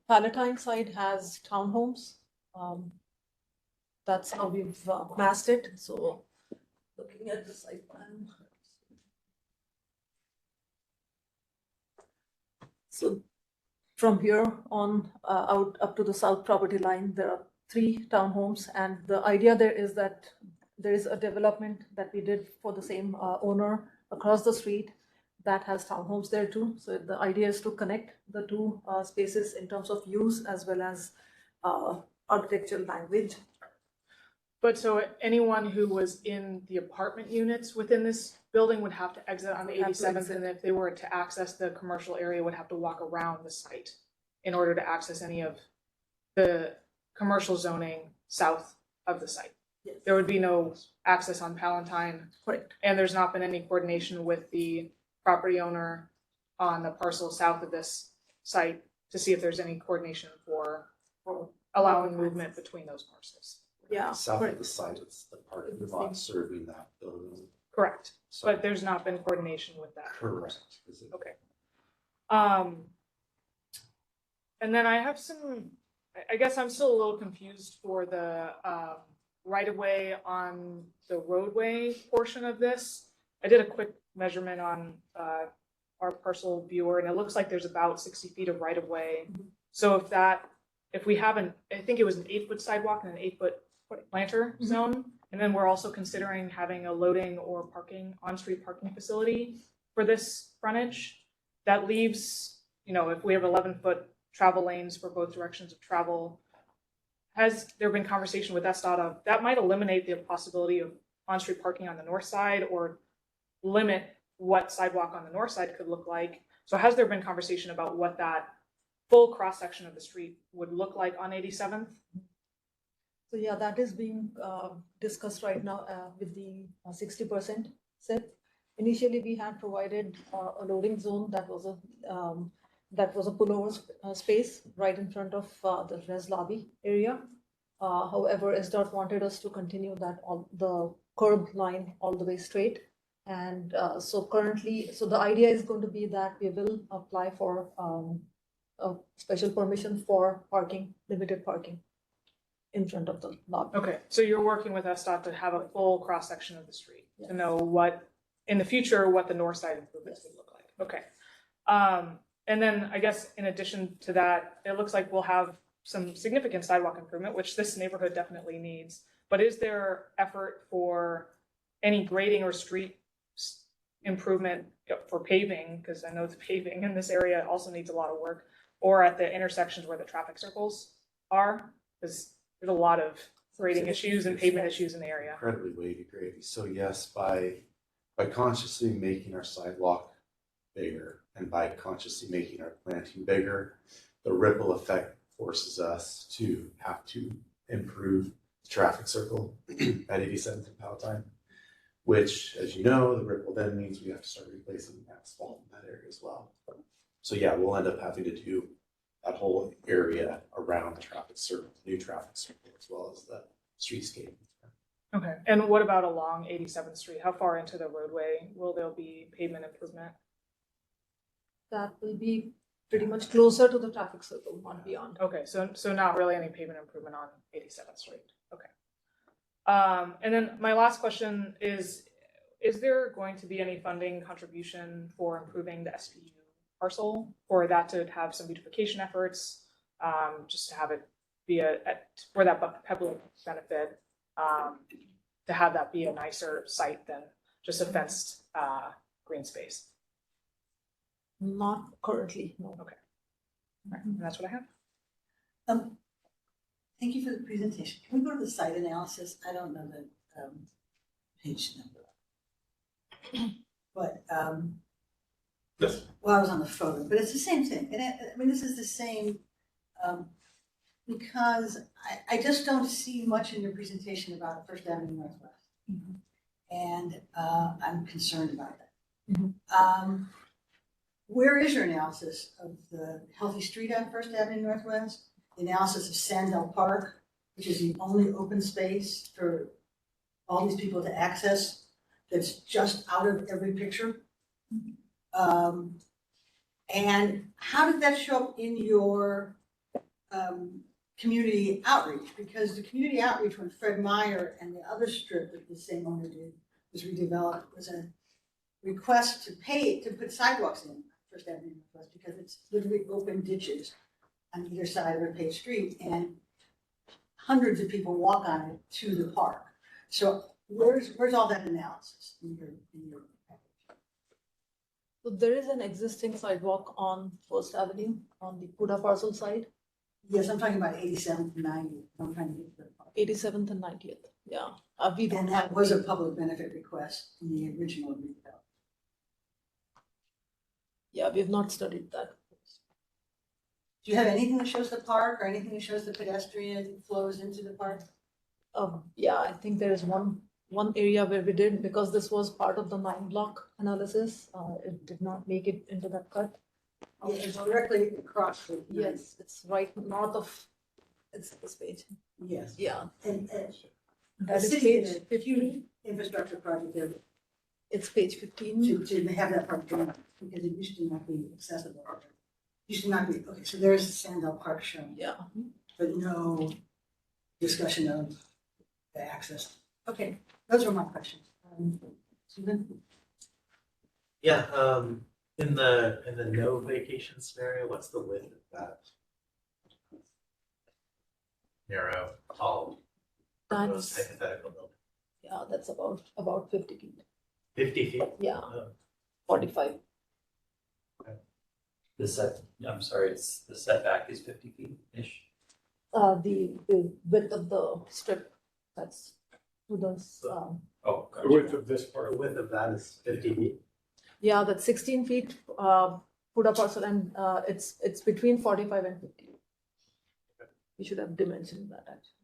Speaker 5: Palatine side has townhomes. That's how we've massed it. So looking at the site plan. So from here on out up to the south property line, there are 3 townhomes, and the idea there is that there is a development that we did for the same owner across the street that has townhomes there too. So the idea is to connect the 2 spaces in terms of use as well as architectural language.
Speaker 6: But so anyone who was in the apartment units within this building would have to exit on the 87th, and if they were to access the commercial area, would have to walk around the site in order to access any of the commercial zoning south of the site.
Speaker 5: Yes.
Speaker 6: There would be no access on Palatine.
Speaker 5: Correct.
Speaker 6: And there's not been any coordination with the property owner on the parcel south of this site to see if there's any coordination for allowing movement between those parcels.
Speaker 5: Yeah.
Speaker 8: South of the site, it's the parking
Speaker 5: It's the
Speaker 8: lot
Speaker 5: same.
Speaker 8: serving that building.
Speaker 6: Correct,
Speaker 8: So
Speaker 6: but there's not been coordination with that.
Speaker 8: correct. Is it-
Speaker 6: Okay. And then I have I guess I'm still a little confused for the right of way on the roadway portion of this. I did a quick measurement on our parcel viewer, and it looks like there's about 60 feet of right of way. So if we have I think it was an 8-foot sidewalk and an 8-foot planter zone, and then we're also considering having a loading or parking, on-street parking facility for this frontage. That leaves, if we have 11-foot travel lanes for both directions of travel, has there been conversation with SDOT of that might eliminate the possibility of on-street parking on the north side or limit what sidewalk on the north side could look like? So has there been conversation about what that full cross-section of the street would look like on 87th?
Speaker 5: So yeah, that is being discussed right now with the 60% set. Initially, we had provided a loading zone that was a pullover space right in front of the res lobby area. However, SDOT wanted us to continue that on the curb line all the way straight. And so the idea is going to be that we will apply for a special permission for parking, limited parking in front of the lobby.
Speaker 6: Okay, so you're working with SDOT to have a full cross-section of the street, to know in the future, what the north side improvements would look like. Okay. And then I guess in addition to that, it looks like we'll have some significant sidewalk improvement, which this neighborhood definitely needs. But is there effort for any grading or street improvement for paving? Because I know the paving in this area also needs a lot of work, or at the intersections where the traffic circles are, because there's a lot of grading issues and pavement issues in the area.
Speaker 8: Incredibly wavy gravy. So yes, by consciously making our sidewalk bigger and by consciously making our planting bigger, the ripple effect forces us to have to improve the traffic circle at 87th and Palatine, which, as you know, the ripple then means we have to start replacing asphalt in that area as well. So yeah, we'll end up having to do that whole area around the traffic circle, new traffic circle, as well as the streetscape.
Speaker 6: Okay, and what about along 87th Street? How far into the roadway will there be pavement improvement?
Speaker 5: That will be pretty much closer to the traffic circle, not beyond.
Speaker 6: Okay, so not really any pavement improvement on 87th Street. Okay. And then my last question is there going to be any funding contribution for improving the SPU parcel, for that to have some beautification efforts, just to have it be for that public benefit, to have that be a nicer site than just a fenced green space?
Speaker 5: Not currently, no.
Speaker 6: Okay. All right, and that's what I have.
Speaker 14: Thank you for the presentation. Can we go to the site analysis? I don't know the page number. But,
Speaker 1: Yes.
Speaker 14: well, I was on the photo, but it's the same thing. And I mean, this is the same, because I just don't see much in your presentation about First Avenue Northwest. And I'm concerned about that. Where is your analysis of the healthy street on First Avenue Northwest? The analysis of Sandell Park, which is the only open space for all these people to access, that's just out of every picture? And how did that show up in your community outreach? Because the community outreach when Fred Meyer and the other strip that the same owner did was redeveloped, was a request to put sidewalks in First Avenue Northwest, because it's literally open ditches on either side of a paved street, and hundreds of people walk on it to the park. So where's all that analysis in your package?
Speaker 5: So there is an existing sidewalk on First Avenue on the Puda parcel side.
Speaker 14: Yes, I'm talking about 87th and 90th. I'm trying to get to the park.
Speaker 5: 87th and 90th, yeah. We don't
Speaker 14: And
Speaker 5: have
Speaker 14: that was a public benefit request in the original redevelopment.
Speaker 5: Yeah, we've not studied that.
Speaker 14: Do you have anything that shows the park or anything that shows the pedestrian flows into the park?
Speaker 5: Yeah, I think there is one area where we did, because this was part of the 9-block analysis. It did not make it into that cut.
Speaker 14: Yeah, it's directly across the.
Speaker 5: Yes, it's right north of It's this page.
Speaker 14: Yes.
Speaker 5: Yeah.
Speaker 14: And,
Speaker 5: That
Speaker 14: the
Speaker 5: is
Speaker 14: city
Speaker 5: page
Speaker 14: did a
Speaker 5: 15.
Speaker 14: huge infrastructure project there
Speaker 5: It's page 15.
Speaker 14: to have that part done, because it used to not be accessible. Used to not be, okay, so there's Sandal Park shown,
Speaker 5: Yeah.
Speaker 14: but no discussion of the access. Okay, those were my questions. Susan?
Speaker 15: Yeah, in the no vacation scenario, what's the width of that? Narrow, tall, proposed
Speaker 5: That's,
Speaker 15: hypothetical building,
Speaker 5: yeah, that's about 50 feet.
Speaker 15: 50 feet?
Speaker 5: Yeah,
Speaker 15: Oh,
Speaker 5: 45.
Speaker 9: I'm sorry, it's the setback is 50 feet-ish.
Speaker 5: The width of the strip, that's to those,
Speaker 9: Oh,
Speaker 1: The width of this part.
Speaker 15: The width of that is 50 feet.
Speaker 5: yeah, that's 16 feet, put up parcel, and it's between 45 and 50. We should have dimensioned that actually.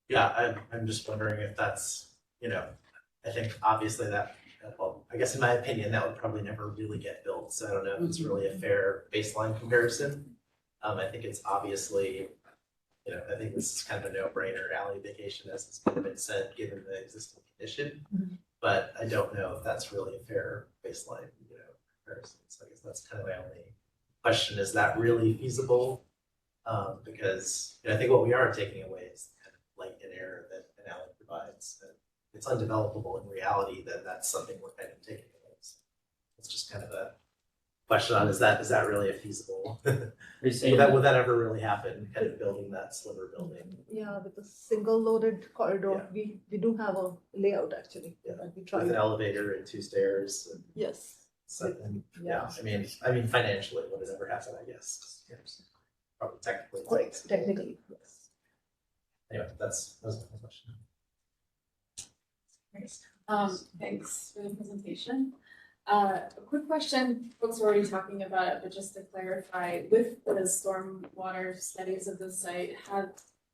Speaker 15: Yeah, I'm just wondering if that's, I think obviously that, well, I guess in my opinion, that would probably never really get built, so I don't know if it's really a fair baseline comparison. I think it's obviously, I think this is kind of a no-brainer alley vacation, as has kind of been said, given the existing condition.
Speaker 5: Mhm.
Speaker 15: But I don't know if that's really a fair baseline, comparison. So I guess that's kind of my only question, is that really feasible? Because I think what we are taking away is the kind of light and air that an alley provides. And if it's undevelopable in reality, then that's something we're kind of taking away. So it's just kind of a question on, is that really a feasible? Would that ever really happen, kind of building that sliver building?
Speaker 5: Yeah, with a single loaded corridor,
Speaker 15: Yeah.
Speaker 5: we do have a layout actually.
Speaker 15: Yeah.
Speaker 5: That we
Speaker 15: With
Speaker 5: tried.
Speaker 15: an elevator and 2 stairs and
Speaker 5: Yes.
Speaker 15: something,
Speaker 5: Yeah.
Speaker 15: I mean financially, would it ever happen, I guess? Probably technically. it's
Speaker 5: Correct,
Speaker 15: impossible.
Speaker 5: technically, yes.
Speaker 15: Anyway, that's my question.
Speaker 16: Thanks for the presentation. A quick question, folks are already talking about it, but just to clarify, with the stormwater studies of the site,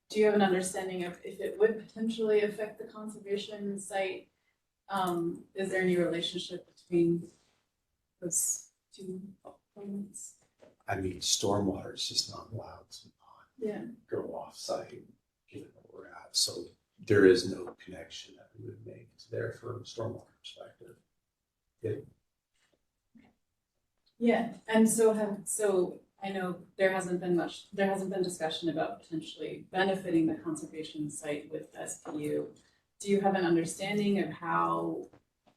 Speaker 16: do you have an understanding of if it would potentially affect the conservation site? Is there any relationship between those two elements?
Speaker 8: I mean, stormwater is just not allowed to
Speaker 16: Yeah.
Speaker 8: go off-site, given where we're at. So there is no connection that we would make there from a stormwater perspective.
Speaker 16: Yeah, and so I know there hasn't been discussion about potentially benefiting the conservation site with SPU. Do you have an understanding of how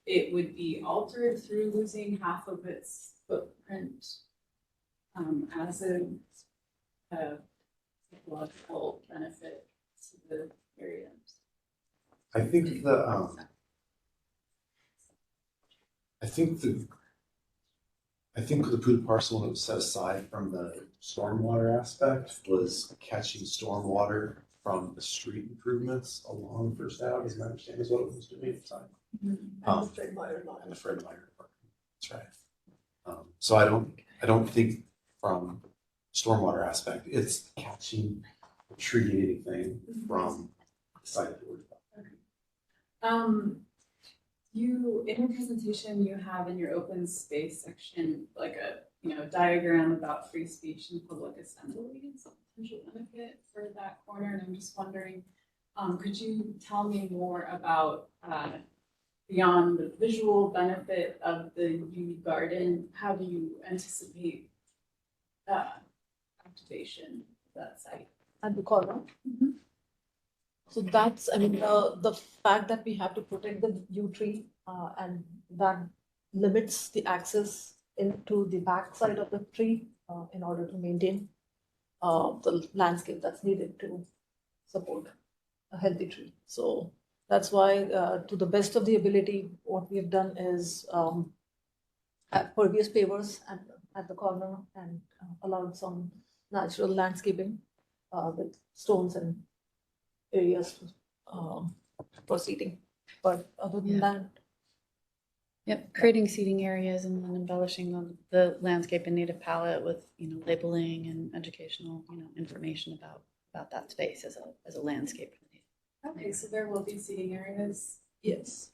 Speaker 16: it would be altered through losing half of its footprint as a psychological benefit to the area?
Speaker 8: I think the Puda parcel, when it was set aside from the stormwater aspect, was catching stormwater from the street improvements along First Ave, as my understanding is what it was doing at the time.
Speaker 5: And the Fred Meyer line.
Speaker 8: And the Fred Meyer Park, that's right. So I don't think from stormwater aspect, it's catching, or treating anything from the site of the word.
Speaker 16: You, in your presentation, you have in your open space section, like a diagram about free speech and public assembly as a potential benefit for that corner, and I'm just wondering, could you tell me more about, beyond the visual benefit of the UV garden, how do you anticipate, activation of that site?
Speaker 5: At the corner. So that's, I mean, the fact that we have to protect the yew tree and that limits the access into the back side of the tree in order to maintain the landscape that's needed to support a healthy tree. So that's why, to the best of the ability, what we have done is have pervious pavers at the corner and allowed some natural landscaping with stones and areas for seating. But other than that,
Speaker 12: Yep, creating seating areas and then embellishing the landscape and native palette with, labeling and educational, information about that space as a landscape.
Speaker 16: Okay, so there will be seating areas.
Speaker 5: yes.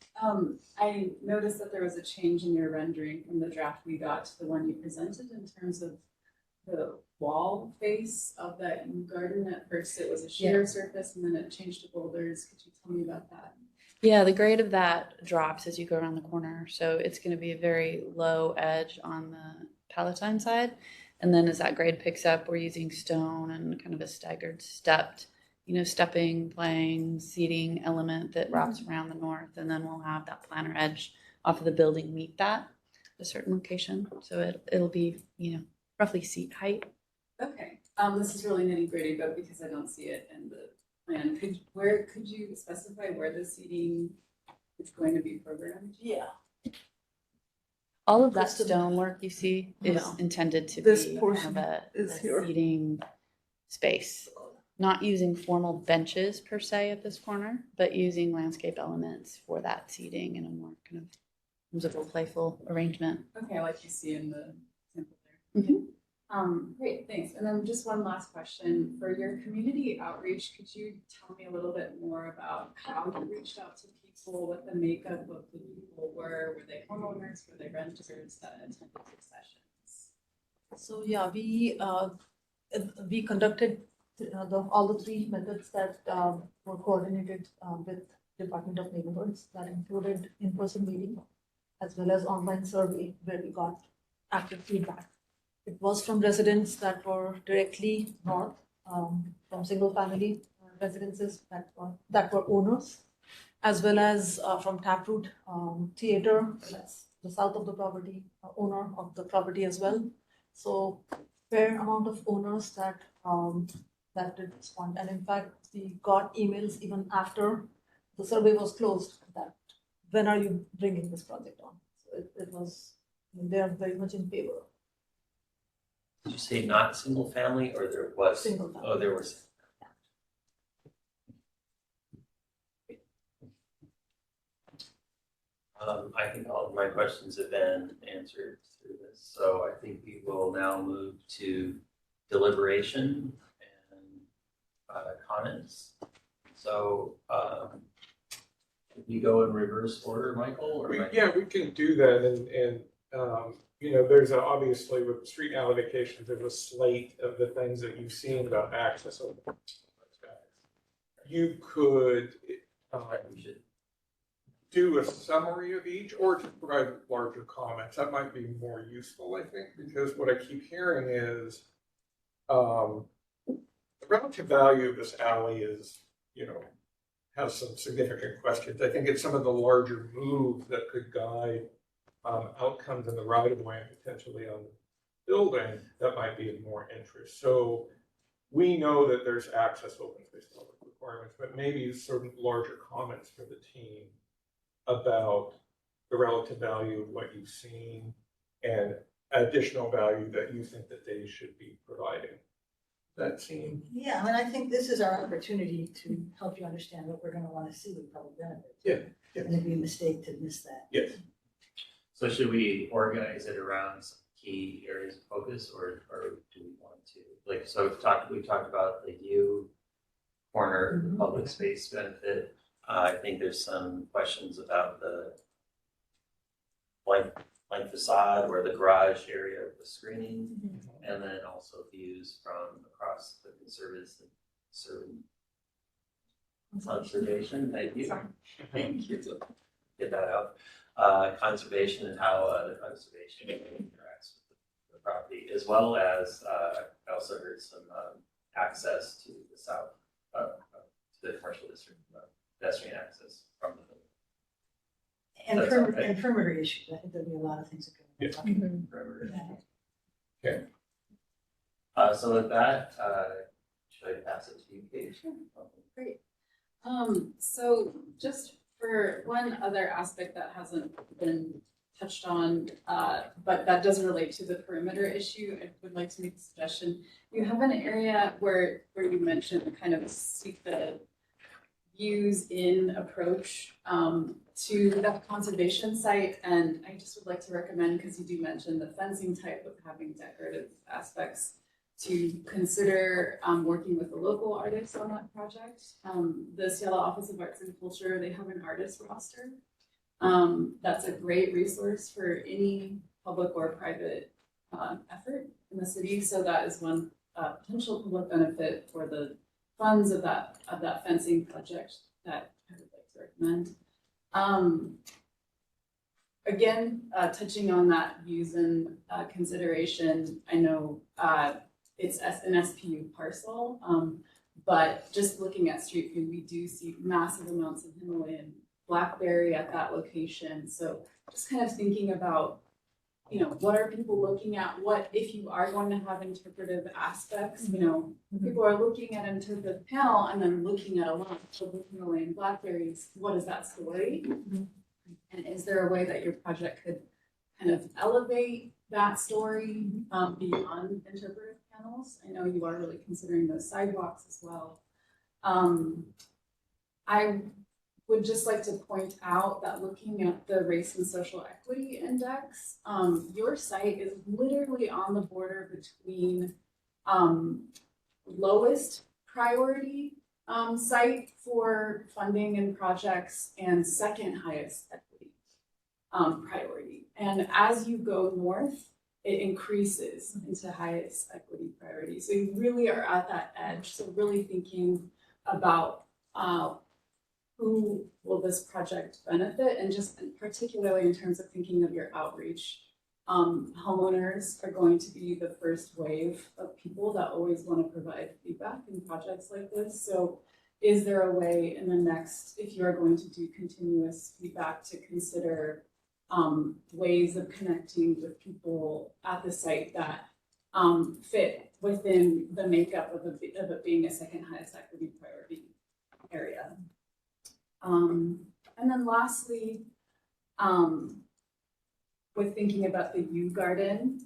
Speaker 16: I noticed that there was a change in your rendering from the draft we got to the one you presented in terms of the wall face of that yew garden? At first it was a sheer surface and then it changed to boulders. Could you tell me about that?
Speaker 12: Yeah, the grade of that drops as you go around the corner. So it's going to be a very low edge on the Palatine side. And then as that grade picks up, we're using stone and kind of a staggered stepped, stepping, playing, seating element that wraps around the north. And then we'll have that planter edge off of the building meet that at a certain location. So it'll be, roughly seat height.
Speaker 16: Okay. This is really nitty gritty, but because I don't see it in the plan, could you specify where the seating is going to be programmed?
Speaker 14: Yeah.
Speaker 12: All of that stonework you see is intended to
Speaker 5: This
Speaker 12: be kind
Speaker 5: portion
Speaker 12: of a
Speaker 5: is here.
Speaker 12: seating space. Not using formal benches per se at this corner, but using landscape elements for that seating in a more kind of whimsical, playful arrangement.
Speaker 16: Okay, like you see in the sample
Speaker 12: Mhm.
Speaker 16: there. Great, thanks. And then just one last question. For your community outreach, could you tell me a little bit more about how you reached out to people, what the makeup of the people were? Were they homeowners? Were they renters that attended your sessions?
Speaker 5: So yeah, we conducted all the three methods that were coordinated with Department of Neighborhoods. That included in-person meeting as well as online survey where we got active feedback. It was from residents that were directly north, from single family residences that were owners, as well as from Taproot Theater, that's the south of the property, owner of the property as well. So fair amount of owners that did respond. And in fact, we got emails even after the survey was closed that when are you bringing this project on? So it was, they are very much in favor.
Speaker 9: Did you say not single family or there was?
Speaker 5: Single family.
Speaker 9: Oh, there was. I think all of my questions have been answered through this, so I think we will now move to deliberation and comments. So, can we go in reverse order, Michael? Or
Speaker 1: Yeah, we can do that, and there's obviously with street allocations, there's a slate of the things that you've seen about access. You could do a summary of each, or to provide larger comments. That might be more useful, I think, because what I keep hearing is the relative value of this alley is, has some significant questions. I think it's some of the larger moves that could guide outcomes in the right of way and potentially on the building that might be of more interest. So we know that there's access open space public requirements, but maybe certain larger comments for the team about the relative value of what you've seen and additional value that you think that they should be providing. That seem?
Speaker 14: Yeah, I mean, I think this is our opportunity to help you understand what we're gonna wanna see with public benefits.
Speaker 1: Yeah.
Speaker 14: And it'd be a mistake to miss that.
Speaker 1: Yes.
Speaker 9: So should we organize it around some key areas of focus, or do we want to, so we talked about the U corner, the public space benefit. I think there's some questions about the blank facade or the garage area of the screening, and then also views from across the conservation. Thank you. Thank you to get that out. Conservation and how the conservation interacts with the property, as well as I also heard some access to the south, to the commercial district, pedestrian access from the building.
Speaker 14: And perimeter issues, I think there'll be a lot of things that go talk about perimeter.
Speaker 1: Okay.
Speaker 9: So with that, should I pass it to you, Kate?
Speaker 16: Great. So just for one other aspect that hasn't been touched on, but that does relate to the perimeter issue, I would like to make a suggestion. You have an area where you mentioned kind of seek the views in approach to that conservation site, and I just would like to recommend, because you do mention the fencing type of having decorative aspects, to consider working with a local artist on that project. The Seattle Office of Arts and Culture, they have an artist roster. That's a great resource for any public or private effort in the city. So that is one potential public benefit for the funds of that fencing project that I would like to recommend. Again, touching on that views and consideration, I know it's an SPU parcel, but just looking at street view, we do see massive amounts of Himalayan blackberry at that location. So just kind of thinking about, you know, what are people looking at? What, if you are going to have interpretive aspects, you know, people are looking at an interpretive panel and then looking at a lot of Himalayan blackberries. What is that story? And is there a way that your project could kind of elevate that story beyond interpretive panels? I know you are really considering those sidewalks as well. I would just like to point out that looking at the Race and Social Equity Index, your site is literally on the border between lowest priority site for funding and projects and second highest equity priority. And as you go north, it increases into highest equity priority. So you really are at that edge. So really thinking about who will this project benefit, and just particularly in terms of thinking of your outreach. Homeowners are going to be the first wave of people that always want to provide feedback in projects like this. So is there a way in the next, if you are going to do continuous feedback, to consider ways of connecting with people at the site that fit within the makeup of it being a second highest equity priority area? And then lastly, with thinking about the U Garden,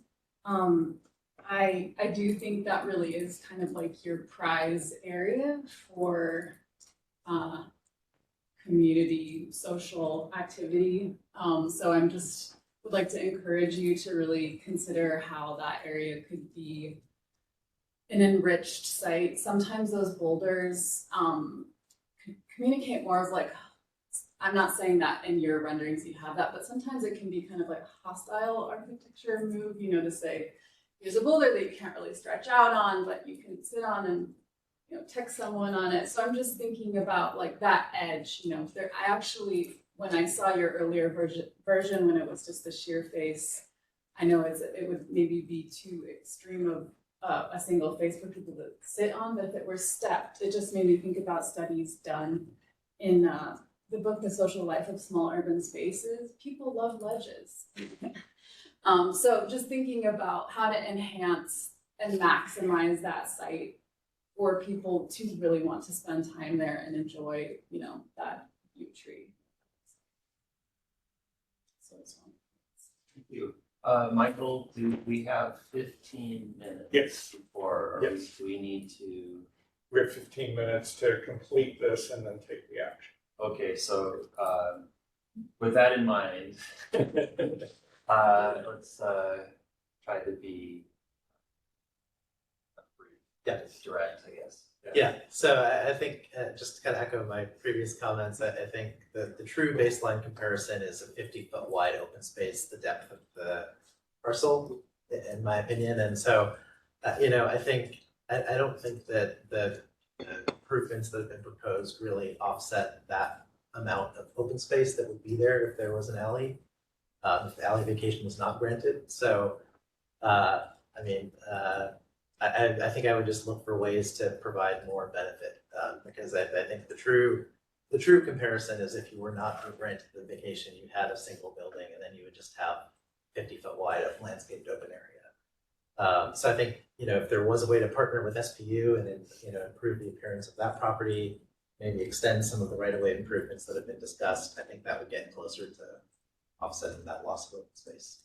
Speaker 16: I do think that really is kind of like your prize area for community social activity. So I'm just would like to encourage you to really consider how that area could be an enriched site. Sometimes those boulders communicate more of like, I'm not saying that in your renderings you have that, but sometimes it can be kind of like a hostile architecture move, you know, to say, here's a boulder that you can't really stretch out on, but you can sit on and, you know, text someone on it. So I'm just thinking about like that edge, you know, there, I actually, when I saw your earlier version when it was just the sheer face, I know it would maybe be too extreme of a single face for people to sit on, but if it were stepped, it just made me think about studies done in the book, The Social Life of Small Urban Spaces. People love ledges. So just thinking about how to enhance and maximize that site for people to really want to spend time there and enjoy, you know, that yew tree. So it's fun.
Speaker 9: Thank you. Michael, do we have 15 minutes?
Speaker 1: Yes.
Speaker 9: Before, or
Speaker 1: Yes.
Speaker 9: do we need to?
Speaker 1: We have 15 minutes to complete this and then take the action.
Speaker 9: Okay, so with that in mind, let's try to be direct, I guess.
Speaker 15: Yeah, so I think, just to kind of echo my previous comments, I think the true baseline comparison is a 50-foot wide open space, the depth of the parcel, in my opinion. And so, you know, I think, I don't think that the improvements that have been proposed really offset that amount of open space that would be there if there was an alley, if the alley vacation was not granted. So, I mean, I think I would just look for ways to provide more benefit, because I think the true comparison is if you were not granted the vacation, you had a single building, and then you would just have 50-foot wide of landscaped open area. So I think, you know, if there was a way to partner with SPU and then, you know, improve the appearance of that property, maybe extend some of the right-of-way improvements that have been discussed, I think that would get closer to offsetting that loss of open space.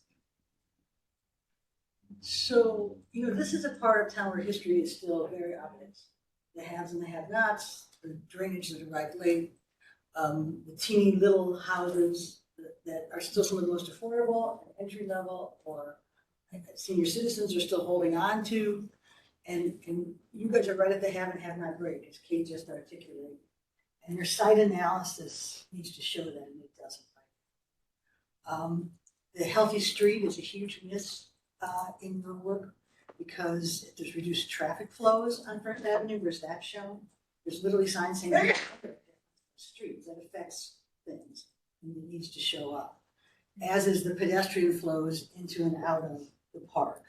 Speaker 14: So, you know, this is a part of town where history is still very obvious. The haves and the have-nots, the drainage of the right way, the teeny little houses that are still some of the most affordable, entry level, or senior citizens are still holding on to. And you guys are right at the have and have not break, as Kate just articulated. And your site analysis needs to show that, and it doesn't. The healthy street is a huge miss in your work? Because if there's reduced traffic flows on First Avenue, where's that shown? There's literally signs saying streets that affects things and it needs to show up. As is the pedestrian flows into and out of the park.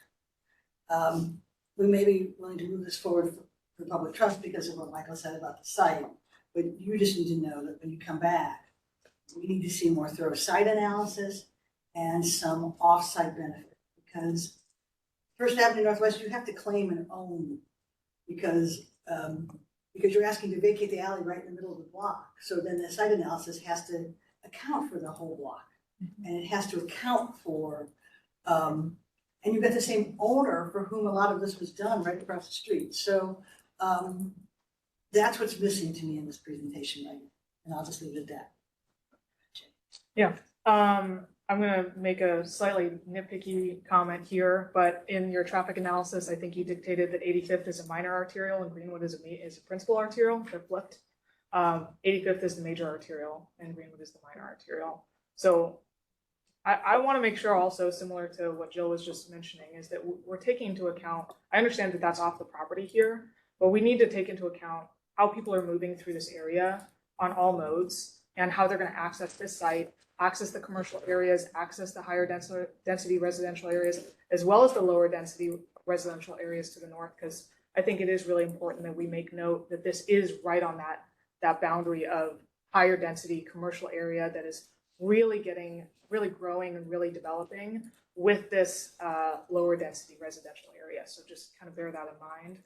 Speaker 14: We may be willing to move this forward for public trust because of what Michael said about the site, but you just need to know that when you come back, we need to see more thorough site analysis and some off-site benefit, because First Avenue Northwest, you have to claim and own because you're asking to vacate the alley right in the middle of the block. So then the site analysis has to account for the whole block. And it has to account for, and you've got the same owner for whom a lot of this was done right across the street. So that's what's missing to me in this presentation right now. And I'll just leave it at that.
Speaker 6: Yeah, I'm gonna make a slightly nitpicky comment here, but in your traffic analysis, I think you dictated that 85th is a minor arterial and Greenwood is a principal arterial. They're flipped. 85th is the major arterial and Greenwood is the minor arterial. So I want to make sure also, similar to what Jill was just mentioning, is that we're taking into account, I understand that that's off the property here, but we need to take into account how people are moving through this area on all modes and how they're going to access this site, access the commercial areas, access the higher density residential areas, as well as the lower density residential areas to the north, because I think it is really important that we make note that this is right on that boundary of higher density commercial area that is really growing and really developing with this lower density residential area. So just kind of bear that in mind.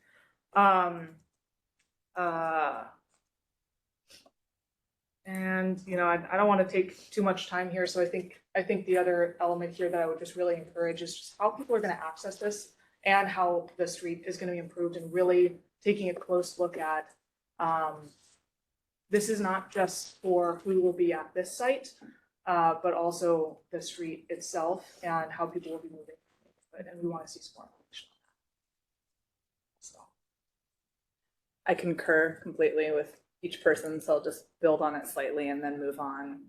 Speaker 6: And I don't want to take too much time here. So I think the other element here that I would just really encourage is just how people are going to access this and how the street is going to be improved, and really taking a close look at this is not just for who will be at this site, but also the street itself and how people will be moving. And we want to see some more information on that. So
Speaker 13: I concur completely with each person, so I'll just build on it slightly and then move on.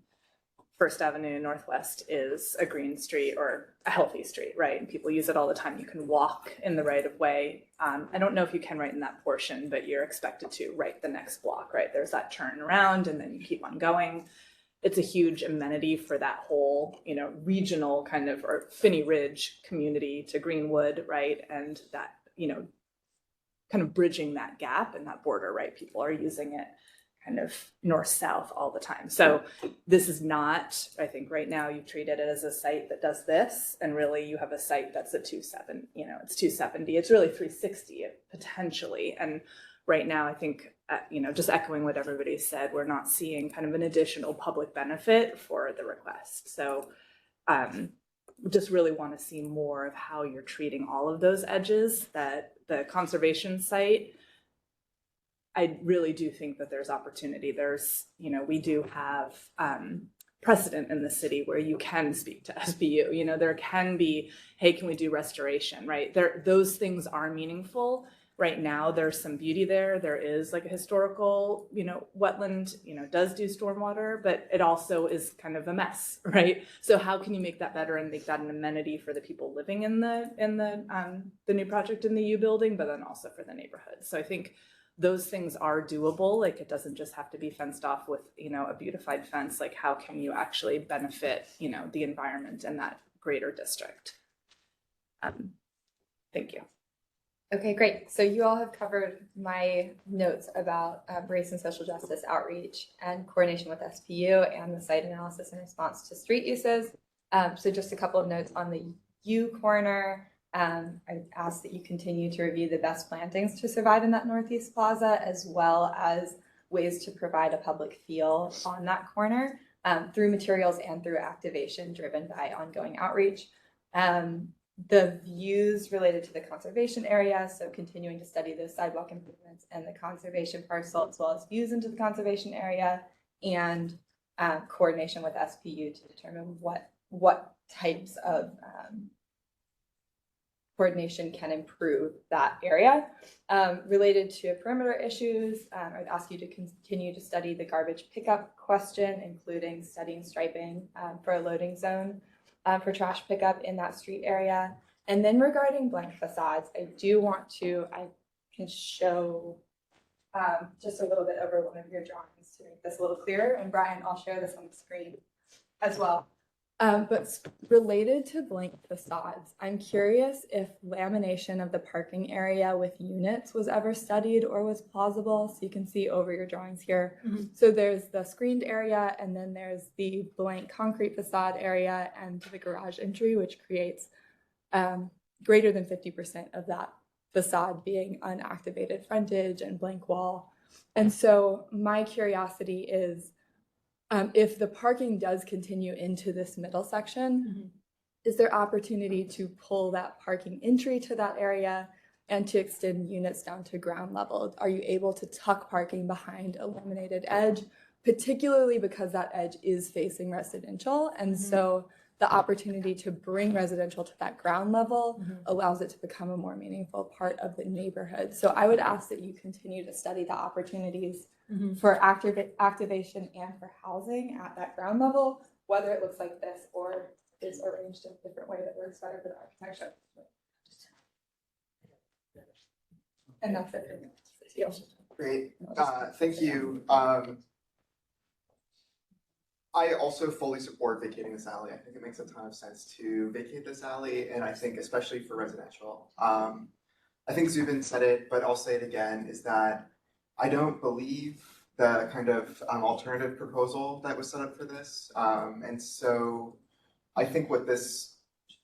Speaker 13: First Avenue Northwest is a green street or a healthy street, right? And people use it all the time. You can walk in the right of way. I don't know if you can right in that portion, but you're expected to right the next block, right? There's that turn around and then you keep on going. It's a huge amenity for that whole, regional kind of, or Phinney Ridge community to Greenwood, right? And that, kind of bridging that gap and that border, right? People are using it kind of north-south all the time. So this is not, I think right now you treated it as a site that does this, and really you have a site that's a 270, it's 270, it's really 360 potentially. And right now I think, just echoing what everybody said, we're not seeing kind of an additional public benefit for the request. So just really want to see more of how you're treating all of those edges. That the conservation site, I really do think that there's opportunity. There's, we do have precedent in the city where you can speak to SBU. There can be, hey, can we do restoration, right? Those things are meaningful. Right now, there's some beauty there. There is like a historical, wetland, does do stormwater, but it also is kind of a mess, right? So how can you make that better and make that an amenity for the people living in the new project in the U building, but then also for the neighborhood? So I think those things are doable. Like, it doesn't just have to be fenced off with, a beautified fence. Like, how can you actually benefit, the environment in that greater district? Thank you.
Speaker 4: Okay, great. So you all have covered my notes about race and social justice outreach and coordination with SPU and the site analysis in response to street uses. So just a couple of notes on the U corner. I ask that you continue to review the best plantings to survive in that Northeast Plaza, as well as ways to provide a public feel on that corner through materials and through activation driven by ongoing outreach. The views related to the conservation area, so continuing to study those sidewalk improvements and the conservation parcel, as well as views into the conservation area, and coordination with SPU to determine what types of coordination can improve that area. Related to perimeter issues, I'd ask you to continue to study the garbage pickup question, including studying striping for a loading zone for trash pickup in that street area. And then regarding blank facades, I can show just a little bit over one of your drawings to make this a little clearer. And Brian, I'll share this on the screen as well. But related to blank facades, I'm curious if lamination of the parking area with units was ever studied or was plausible. So you can see over your drawings here. So there's the screened area, and then there's the blank concrete facade area and the garage entry, which creates greater than 50% of that facade being unactivated frontage and blank wall. And so my curiosity is, if the parking does continue into this middle section, is there opportunity to pull that parking entry to that area and to extend units down to ground level? Are you able to tuck parking behind a laminated edge, particularly because that edge is facing residential? And so the opportunity to bring residential to that ground level allows it to become a more meaningful part of the neighborhood. So I would ask that you continue to study the opportunities for activation and for housing at that ground level, whether it looks like this or is arranged in a different way that works better for the architecture. And that's it for me.
Speaker 3: Great, thank you. I also fully support vacating this alley. I think it makes a ton of sense to vacate this alley, and I think especially for residential. I think Zubin said it, but I'll say it again, is that I don't believe the kind of alternative proposal that was set up for this. And so I think what this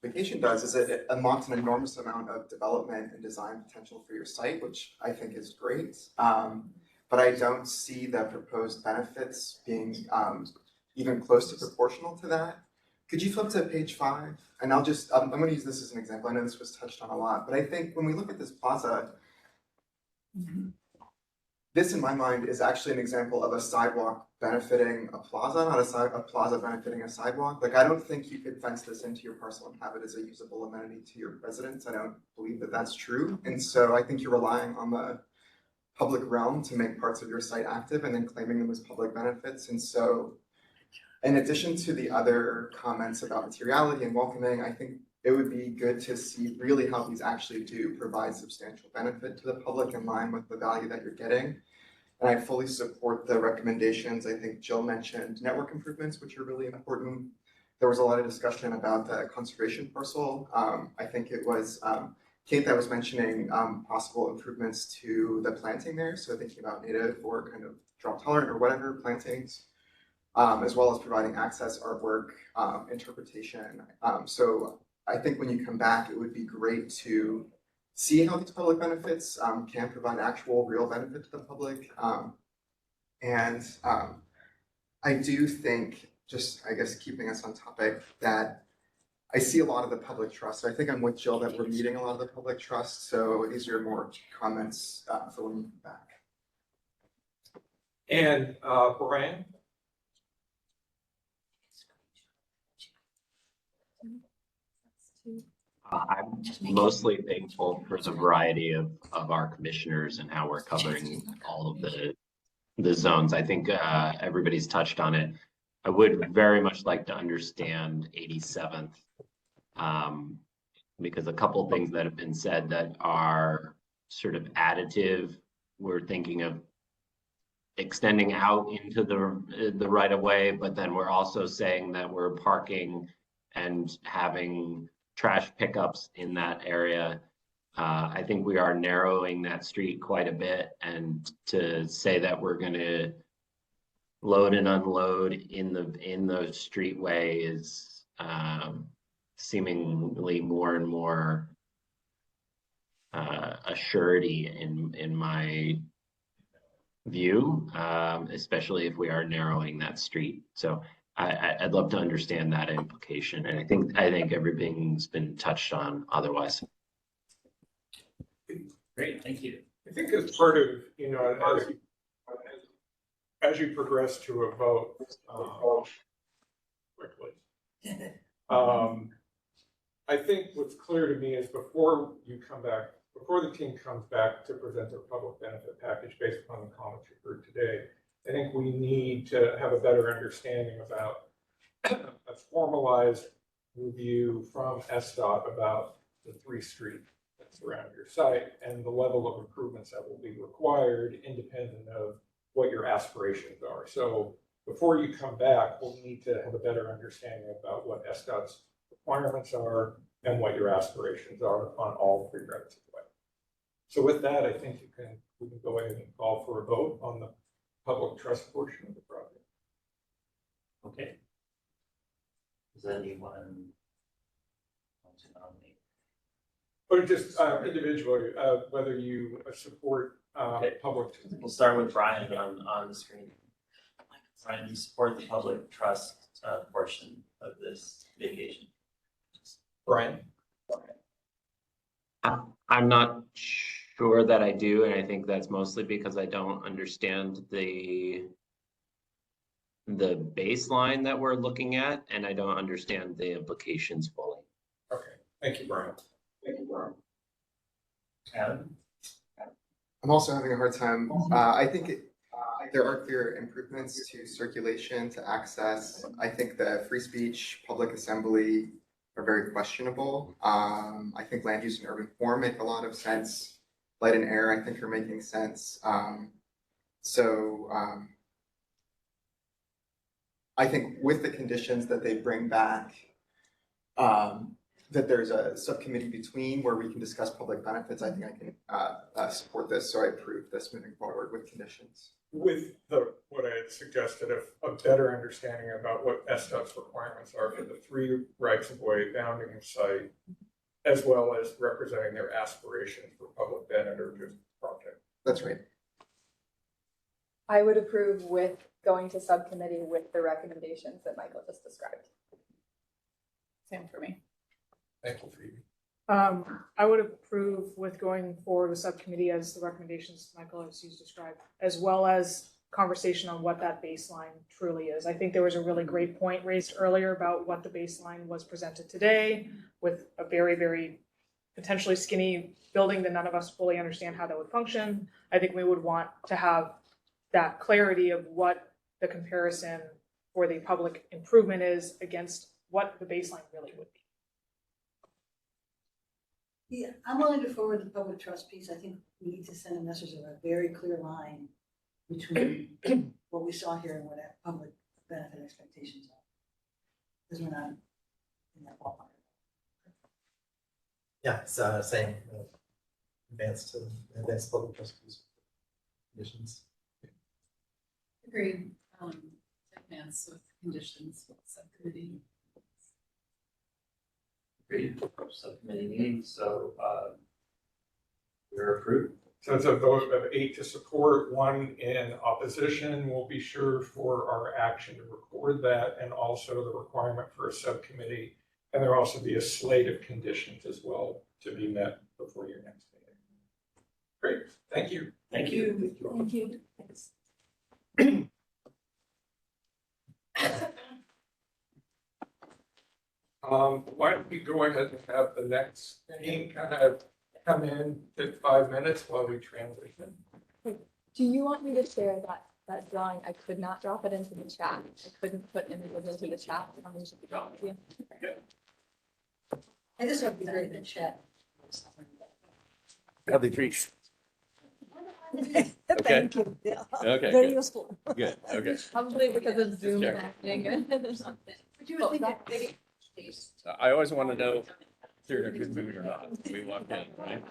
Speaker 3: vacation does is it unlocks an enormous amount of development and design potential for your site, which I think is great. But I don't see the proposed benefits being even close to proportional to that. Could you flip to page 5? And I'm gonna use this as an example. I know this was touched on a lot, but I think when we look at this plaza, this in my mind is actually an example of a sidewalk benefiting a plaza, not a plaza benefiting a sidewalk. Like, I don't think you could fence this into your parcel and have it as a usable amenity to your residents. I don't believe that that's true. And so I think you're relying on the public realm to make parts of your site active and then claiming them as public benefits. And so in addition to the other comments about materiality and welcoming, I think it would be good to see really how these actually do provide substantial benefit to the public in line with the value that you're getting. And I fully support the recommendations. I think Jill mentioned network improvements, which are really important. There was a lot of discussion about the conservation parcel. I think it was Kate that was mentioning possible improvements to the planting there. So thinking about native or kind of drought tolerant or whatever plantings. As well as providing access, artwork, interpretation. So I think when you come back, it would be great to see how these public benefits can provide actual real benefit to the public. And I do think, just I guess keeping us on topic, that I see a lot of the public trust. So I think I'm with Jill that we're meeting a lot of the public trust. So these are more comments for when we come back.
Speaker 1: And Brian?
Speaker 2: I'm mostly thankful for the variety of our commissioners and how we're covering all of the zones. I think everybody's touched on it. I would very much like to understand 87th, because a couple of things that have been said that are sort of additive. We're thinking of extending out into the right of way, but then we're also saying that we're parking and having trash pickups in that area. I think we are narrowing that street quite a bit, and to say that we're going to load and unload in the streetway is seemingly more and more a surety in my view, especially if we are narrowing that street. So I'd love to understand that implication, and I think everything's been touched on otherwise.
Speaker 9: Great, thank you.
Speaker 1: I think as part of, as you progress to a vote quickly, I think what's clear to me is before the team comes back to present their public benefit package based upon the comments you heard today, I think we need to have a better understanding about a formalized review from SDOT about the 3 street that's around your site and the level of improvements that will be required independent of what your aspirations are. So before you come back, we'll need to have a better understanding about what SDOT's requirements are and what your aspirations are on all 3 rights of way. So with that, I think we can go ahead and call for a vote on the public trust portion of the project.
Speaker 9: Okay. Does anyone want to nominate?
Speaker 1: Or just individually, whether you support public.
Speaker 9: We'll start with Brian on the screen. Brian, do you support the public trust portion of this vacation?
Speaker 1: Brian?
Speaker 2: I'm not sure that I do, and I think that's mostly because I don't understand the baseline that we're looking at, and I don't understand the implications fully.
Speaker 1: Okay, thank you, Brian. Thank you, Brian.
Speaker 9: Adam?
Speaker 3: I'm also having a hard time. I think there are clear improvements to circulation, to access. I think the free speech, public assembly are very questionable. I think land use and urban form make a lot of sense. Light and air, I think, are making sense. I think with the conditions that they bring back, that there's a subcommittee between where we can discuss public benefits, I think I can support this. So I approve this moving forward with conditions.
Speaker 1: With what I had suggested of a better understanding about what SDOT's requirements are for the 3 rights of way bounding the site, as well as representing their aspirations for public benefit or just project.
Speaker 3: That's right.
Speaker 4: I would approve with going to subcommittee with the recommendations that Michael just described.
Speaker 13: Same for me.
Speaker 1: Thank you, Phoebe.
Speaker 6: I would approve with going forward with subcommittee as the recommendations Michael has used described, as well as conversation on what that baseline truly is. I think there was a really great point raised earlier about what the baseline was presented today with a very, very potentially skinny building that none of us fully understand how that would function. I think we would want to have that clarity of what the comparison for the public improvement is against what the baseline really would be.
Speaker 14: Yeah, I'm willing to forward the public trust piece. I think we need to send a message of a very clear line between what we saw here and what our public benefit expectations are. Because we're not in that ballpark.
Speaker 15: Yeah, it's same advanced public trust conditions.
Speaker 16: Agreed. Advance with conditions with subcommittee.
Speaker 9: Agreed. Subcommittee meeting, so we're approved.
Speaker 1: So it's a vote of 8 to support, 1 in opposition. We'll be sure for our action to record that, and also the requirement for a subcommittee. And there'll also be a slate of conditions as well to be met before your next meeting. Great, thank you.
Speaker 9: Thank you.
Speaker 13: Thank you.
Speaker 1: Thanks. Why don't we go ahead and have the next thing kind of come in 5 minutes while we transition?
Speaker 4: Do you want me to share that drawing? I could not drop it into the chat. I couldn't put images into the chat. I'm just gonna drop it to you.
Speaker 14: I just have to be in the chat.
Speaker 17: Have the trees.
Speaker 14: Thank you. Yeah.
Speaker 17: Okay,
Speaker 14: Very
Speaker 17: good.
Speaker 14: useful.
Speaker 17: Good, okay.
Speaker 4: Probably because of Zoom
Speaker 17: Sure.
Speaker 4: happening or something.
Speaker 14: But you were thinking,
Speaker 17: I always want to know if they're a good movie or not. when We walk in, right?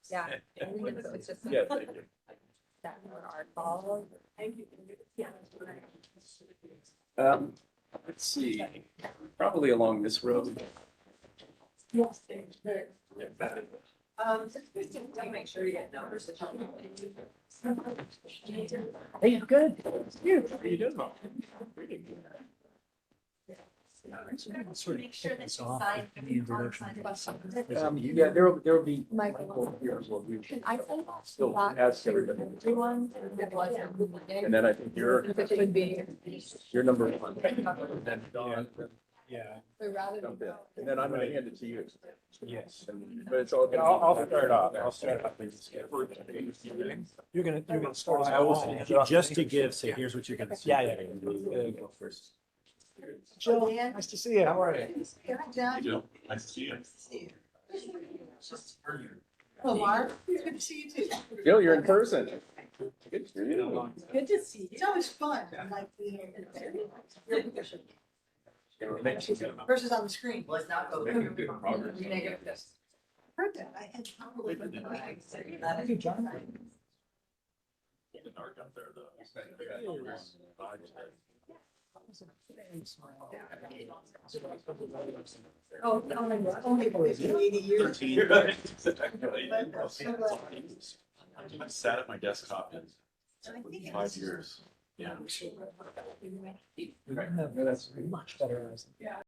Speaker 4: Yeah. It's just
Speaker 17: Yeah, thank you.
Speaker 4: that for our call. Thank you. Yeah.
Speaker 17: Let's see, probably along this road.
Speaker 4: Yes.
Speaker 16: Make sure you get numbers.
Speaker 17: Hey, good. You, how you doing? Pretty good.
Speaker 7: Make sure that you sign on questions.
Speaker 17: Yeah, there'll be.
Speaker 4: Michael.
Speaker 17: Here as well.
Speaker 4: Can I send
Speaker 17: Still
Speaker 4: that
Speaker 17: ask
Speaker 4: to
Speaker 17: everybody.
Speaker 4: everyone? It was at the beginning.
Speaker 17: And then I think you're
Speaker 4: It should be.
Speaker 17: number 1. And then Dawn.
Speaker 1: Yeah.
Speaker 4: So rather
Speaker 17: Jump
Speaker 4: than.
Speaker 17: in. And then I'm gonna hand it to you.
Speaker 1: Yes.
Speaker 17: But it's all.
Speaker 1: I'll start off.
Speaker 18: You're gonna start. I will, just to give, say, here's what you're gonna see. Yeah, yeah.
Speaker 17: Go first.
Speaker 14: Jill, nice
Speaker 17: to see you. How are you?
Speaker 14: John.
Speaker 17: Nice to see you.
Speaker 14: Nice to see you. Hello, Mark. It's good to see you too.
Speaker 17: Jill, you're in person. Good for you.
Speaker 14: Good to see you. It's always fun, like the versus on the screen.
Speaker 17: Making good progress.
Speaker 14: Heard that. I had probably.
Speaker 17: Getting dark out there though.
Speaker 14: Oh, only 80 years.
Speaker 17: 13. I sat at my desktop in 5 years. Yeah.
Speaker 14: That's much better.
Speaker 6: Yeah.